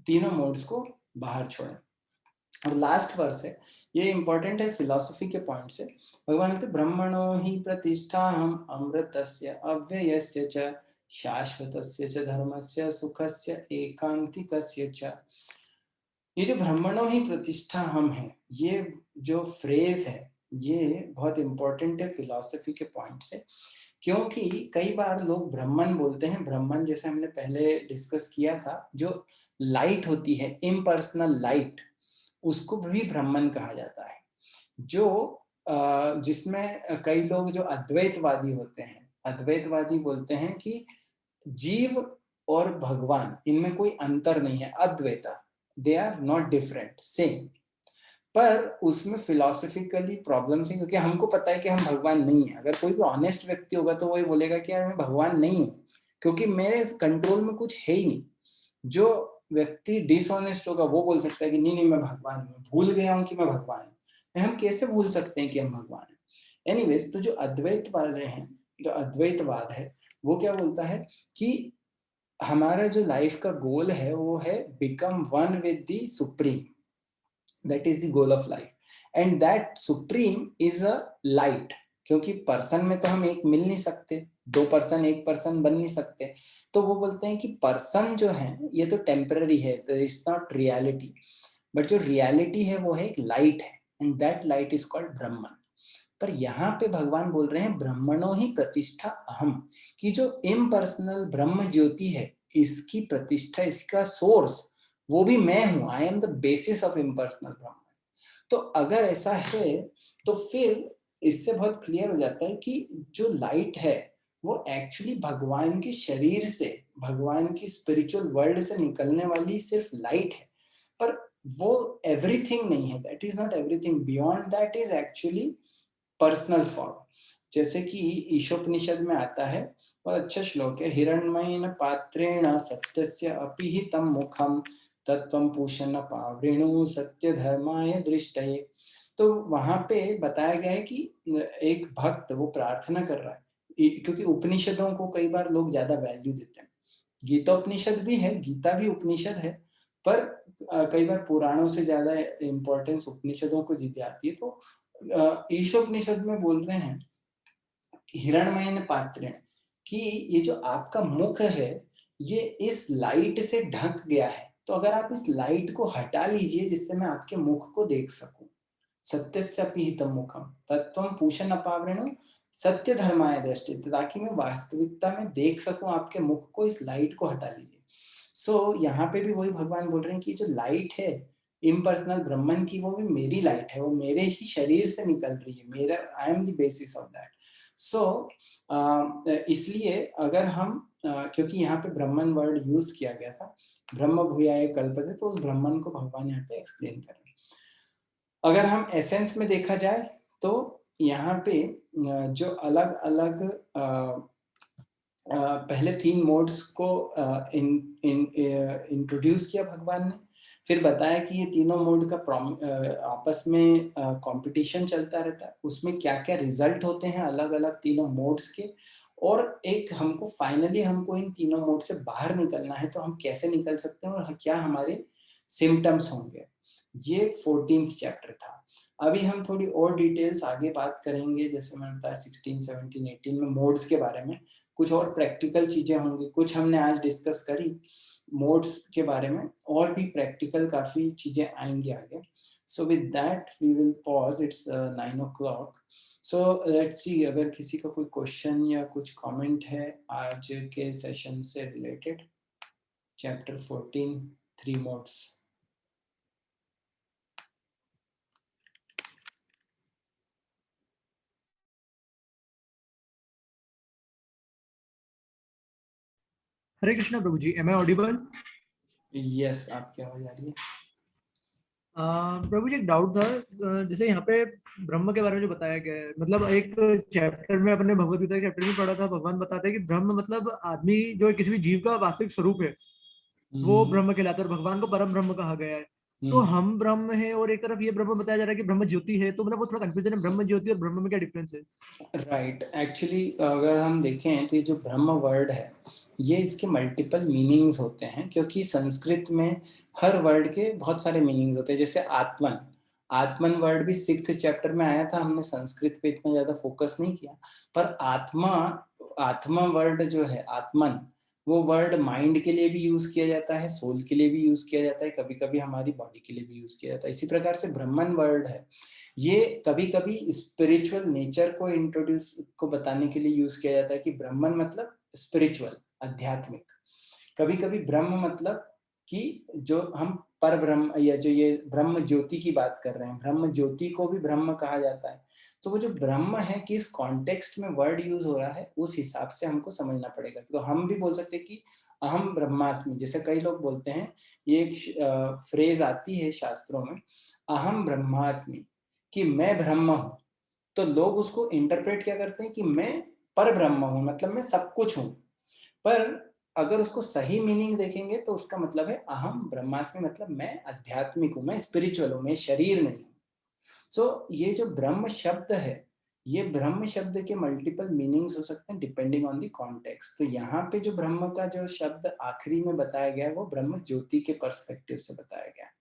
तीनों मोड्स को बाहर छोड़ें। और लास्ट वर्स है, ये इंपॉर्टेंट है फिलॉसफी के पॉइंट से। भगवान कहते ब्रह्मणो ही प्रतिष्ठा हम अमृतस्य अव्ययस्य च शाश्वतस्य च धर्मस्य सुखस्य एकांतिकस्य च। ये जो ब्रह्मणो ही प्रतिष्ठा हम है, ये जो फ्रेज है, ये बहुत इंपॉर्टेंट है फिलॉसफी के पॉइंट से, क्योंकि कई बार लोग ब्रह्मन बोलते हैं। ब्रह्मन जैसे हमने पहले डिस्कस किया था, जो लाइट होती है, इम्पर्सनल लाइट, उसको भी ब्रह्मन कहा जाता है। जो जिसमें कई लोग जो अद्वैतवादी होते हैं, अद्वैतवादी बोलते हैं कि जीव और भगवान इनमें कोई अंतर नहीं है, Advaita, they are not different, same. पर उसमें फिलोसफिकली प्रॉब्लम्स है, क्योंकि हमको पता है कि हम भगवान नहीं है। अगर कोई भी ऑनेस्ट व्यक्ति होगा तो वही बोलेगा कि यार मैं भगवान नहीं हूँ, क्योंकि मेरे कंट्रोल में कुछ है ही नहीं। जो व्यक्ति डिसऑनेस्ट होगा वो बोल सकता है कि नहीं नहीं मैं भगवान हूँ, भूल गया हूँ कि मैं भगवान हूँ। हम कैसे भूल सकते हैं कि हम भगवान हैं? एनीवेज, तो जो अद्वैत वाले हैं, जो अद्वैतवाद है, वो क्या बोलता है कि हमारा जो लाइफ का गोल है वो है become one with the supreme, that is the goal of life. And that supreme is a light, क्योंकि पर्सन में तो हम एक मिल नहीं सकते, 2 पर्सन एक पर्सन बन नहीं सकते। तो वो बोलते हैं कि पर्सन जो है ये तो टेम्पररी है, इट्स नॉट रियलिटी, बट जो रियलिटी है वो है एक लाइट है, and that light is called Brahman. पर यहाँ पे भगवान बोल रहे हैं ब्रह्मणो ही प्रतिष्ठा अहम, कि जो इम्पर्सनल ब्रह्म ज्योति है, इसकी प्रतिष्ठा, इसका सोर्स वो भी मैं हूं। आई am the basis of impersonal ब्रह्म। तो अगर ऐसा है तो फिर इससे बहुत क्लियर हो जाता है कि जो लाइट है वो एक्चुअली भगवान के शरीर से, भगवान की स्पिरिचुअल वर्ल्ड से निकलने वाली सिर्फ लाइट है। पर वो एवरीथिंग नहीं है, that is not everything. Beyond that is actually personal form. जैसे कि ईशोपनिषद में आता है, बहुत अच्छा श्लोक है, हिरण्मयेन पात्रेण सत्यस्य अपिहितं मुखम तत्वं पूषण पावृणु सत्य धर्माय दृष्टये। तो वहां पे बताया गया है कि एक भक्त वो प्रार्थना कर रहा है, क्योंकि उपनिषदों को कई बार लोग ज्यादा वैल्यू देते हैं। गीतोपनिषद भी है, गीता भी उपनिषद है, पर कई बार पुराणों से ज्यादा इम्पोर्टेंस उपनिषदों को दी जाती है। तो ईशोपनिषद में बोल रहे हैं हिरण्मयेन पात्रेण कि ये जो आपका मुख है ये इस लाइट से ढक गया है, तो अगर आप इस लाइट को हटा लीजिए जिससे मैं आपके मुख को देख सकूं, सत्यस्यापि हितम मुखम तत्वम पूषण अपावृणो सत्य धर्माय दृष्टि, ताकि मैं वास्तविकता में देख सकूं आपके मुख को, इस लाइट को हटा लीजिए। सो यहाँ पे भी वही भगवान बोल रहे हैं कि जो लाइट है इम्पर्सनल ब्रह्मन की, वो भी मेरी लाइट है, वो मेरे ही शरीर से निकल रही है, मेरा I am the basis of that. So इसलिए अगर हम क्योंकि यहाँ पे ब्रह्मन वर्ड यूज किया गया था, ब्रह्म भूयाय कल्पते, तो उस ब्रह्मन को भगवान यहाँ पे एक्सप्लेन कर रहे हैं। अगर हम एसेंस में देखा जाए तो यहाँ पे जो अलग अलग पहले 3 मोड्स को इंट्रोड्यूस किया भगवान ने, फिर बताया कि ये तीनों मोड का आपस में कंपटीशन चलता रहता है, उसमें क्या क्या रिजल्ट होते हैं अलग अलग तीनों मोड्स के, और एक हमको फाइनली हमको इन तीनों मोड से बाहर निकलना है, तो हम कैसे निकल सकते हैं और क्या हमारे सिम्टम्स होंगे। ये 14th चैप्टर था। अभी हम थोड़ी और डिटेल्स आगे बात करेंगे, जैसे मैंने बताया 16, 17, 18 में मोड्स के बारे में कुछ और प्रैक्टिकल चीजें होंगी, कुछ हमने आज डिस्कस करी मोड्स के बारे में, और भी प्रैक्टिकल काफी चीजें आएंगी आगे। So with that we will pause, it's 9 o'clock। So let's see अगर किसी का कोई क्वेश्चन या कुछ कमेंट है आज के सेशन से related, chapter 14 3 modes. Hare Krishna Prabhu ji, am I audible? Yes, आपकी आवाज आ रही है। प्रभु जी एक डाउट था, जैसे यहाँ पे ब्रह्म के बारे में जो बताया गया है, मतलब एक चैप्टर में अपने भगवत गीता के चैप्टर में पढ़ा था, भगवान बताते हैं कि ब्रह्म मतलब आदमी जो किसी भी जीव का वास्तविक स्वरूप है वो ब्रह्म कहलाता है, और भगवान को परम ब्रह्म कहा गया है। तो हम ब्रह्म है और एक तरफ ये ब्रह्म बताया जा रहा है कि ब्रह्म ज्योति है, तो मतलब वो थोड़ा कंफ्यूजन है, ब्रह्म ज्योति और ब्रह्म में क्या डिफरेंस है? राइट, एक्चुअली अगर हम देखें तो ये जो ब्रह्म वर्ड है ये इसके मल्टीपल मीनिंग्स होते हैं, क्योंकि संस्कृत में हर वर्ड के बहुत सारे मीनिंग्स होते हैं। जैसे आत्मन, आत्मन वर्ड भी 6th चैप्टर में आया था, हमने संस्कृत पे इतना ज्यादा फोकस नहीं किया, पर आत्मा, आत्मा वर्ड जो है आत्मन, वो वर्ड माइंड के लिए भी यूज किया जाता है, सोल के लिए भी यूज किया जाता है, कभी कभी हमारी बॉडी के लिए भी यूज किया जाता है। इसी प्रकार से ब्रह्मन वर्ड है, ये कभी कभी स्पिरिचुअल नेचर को इंट्रोड्यूस को बताने के लिए यूज किया जाता है कि ब्रह्मन मतलब स्पिरिचुअल, आध्यात्मिक। कभी कभी ब्रह्म मतलब कि जो हम पर ब्रह्म, या जो ये ब्रह्म ज्योति की बात कर रहे हैं, ब्रह्म ज्योति को भी ब्रह्म कहा जाता है। तो वो जो ब्रह्म है किस कॉन्टेक्स्ट में वर्ड यूज हो रहा है उस हिसाब से हमको समझना पड़ेगा। तो हम भी बोल सकते हैं कि अहम ब्रह्मास्मि, जैसे कई लोग बोलते हैं, ये एक फ्रेज आती है शास्त्रों में, अहम ब्रह्मास्मि, कि मैं ब्रह्म हूं। तो लोग उसको इंटरप्रेट क्या करते हैं कि मैं पर ब्रह्म हूं, मतलब मैं सब कुछ हूं। पर अगर उसको सही मीनिंग देखेंगे तो उसका मतलब है अहम ब्रह्मास्मि, मतलब मैं आध्यात्मिक हूं, मैं स्पिरिचुअल हूं, मैं शरीर नहीं हूं। सो ये जो ब्रह्म शब्द है, ये ब्रह्म शब्द के मल्टीपल मीनिंग्स हो सकते हैं डिपेंडिंग ऑन द कॉन्टेक्स्ट। तो यहाँ पे जो ब्रह्म का जो शब्द आखिरी में बताया गया है वो ब्रह्म ज्योति के पर्सपेक्टिव से बताया गया है।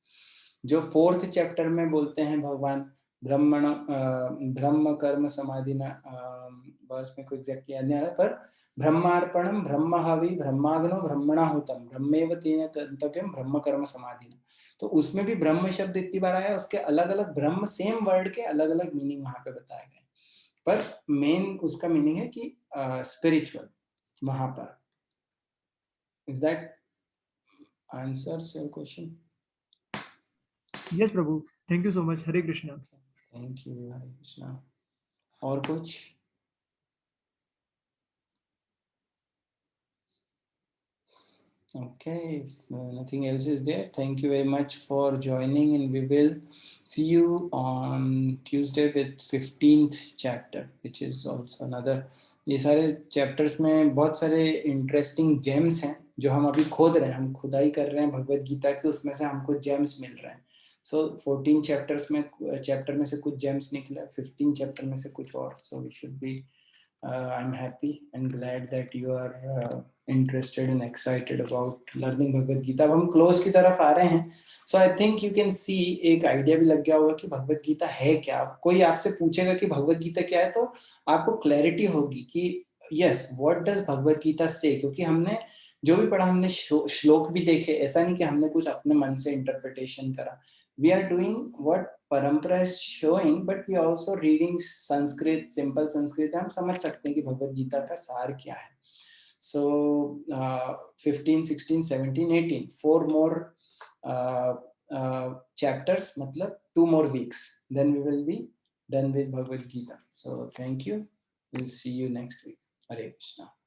जो 4th चैप्टर में बोलते हैं भगवान ब्रह्मण ब्रह्म कर्म समाधि न, वर्ष में कोई एग्जैक्ट याद नहीं आ रहा, पर ब्रह्मार्पणम ब्रह्म हवि ब्रह्माग्नो ब्रह्मणाहुतम ब्रह्मेव तेन कर्तव्यम ब्रह्म कर्म समाधि। तो उसमें भी ब्रह्म शब्द इतनी बार आया, उसके अलग अलग ब्रह्म सेम वर्ड के अलग अलग मीनिंग वहां पे बताए गए, पर मेन उसका मीनिंग है कि स्पिरिचुअल वहां पर। Is that answers your question? Yes Prabhu, thank you so much. Hare Krishna. Thank you, Hare Krishna. और कुछ? Okay, if nothing else is there, thank you very much for joining, and we will see you on Tuesday with 15th chapter, which is also another, ये सारे chapters में बहुत सारे interesting James हैं जो हम अभी खोद रहे हैं, हम खुदाई कर रहे हैं भगवत गीता के, उसमें से हमको जेम्स मिल रहे हैं। सो 14 चैप्टर में से कुछ जेम्स निकले, 15 चैप्टर में से कुछ और। So we should be I'm happy and glad that you are interested and excited about learning Bhagavad Gita. अब हम क्लोज की तरफ आ रहे हैं. So I think you can see एक आइडिया भी लग गया होगा कि भगवत गीता है क्या. कोई आपसे पूछेगा कि भगवत गीता क्या है, तो आपको क्लैरिटी होगी कि yes, what does Bhagavad Gita say, क्योंकि हमने जो भी पढ़ा, हमने श्लोक भी देखे. ऐसा नहीं कि हमने कुछ अपने मन से इंटरप्रिटेशन करा. We are doing what परंपरा is showing, but we are also reading Sanskrit, simple Sanskrit. हम समझ सकते हैं कि भगवत गीता का सार क्या है. So 15, 16, 17, 18, 4 more chapters, matlab 2 more weeks, then we will be done with Bhagavad Gita. So thank you. We'll see you next week. Hare Krishna.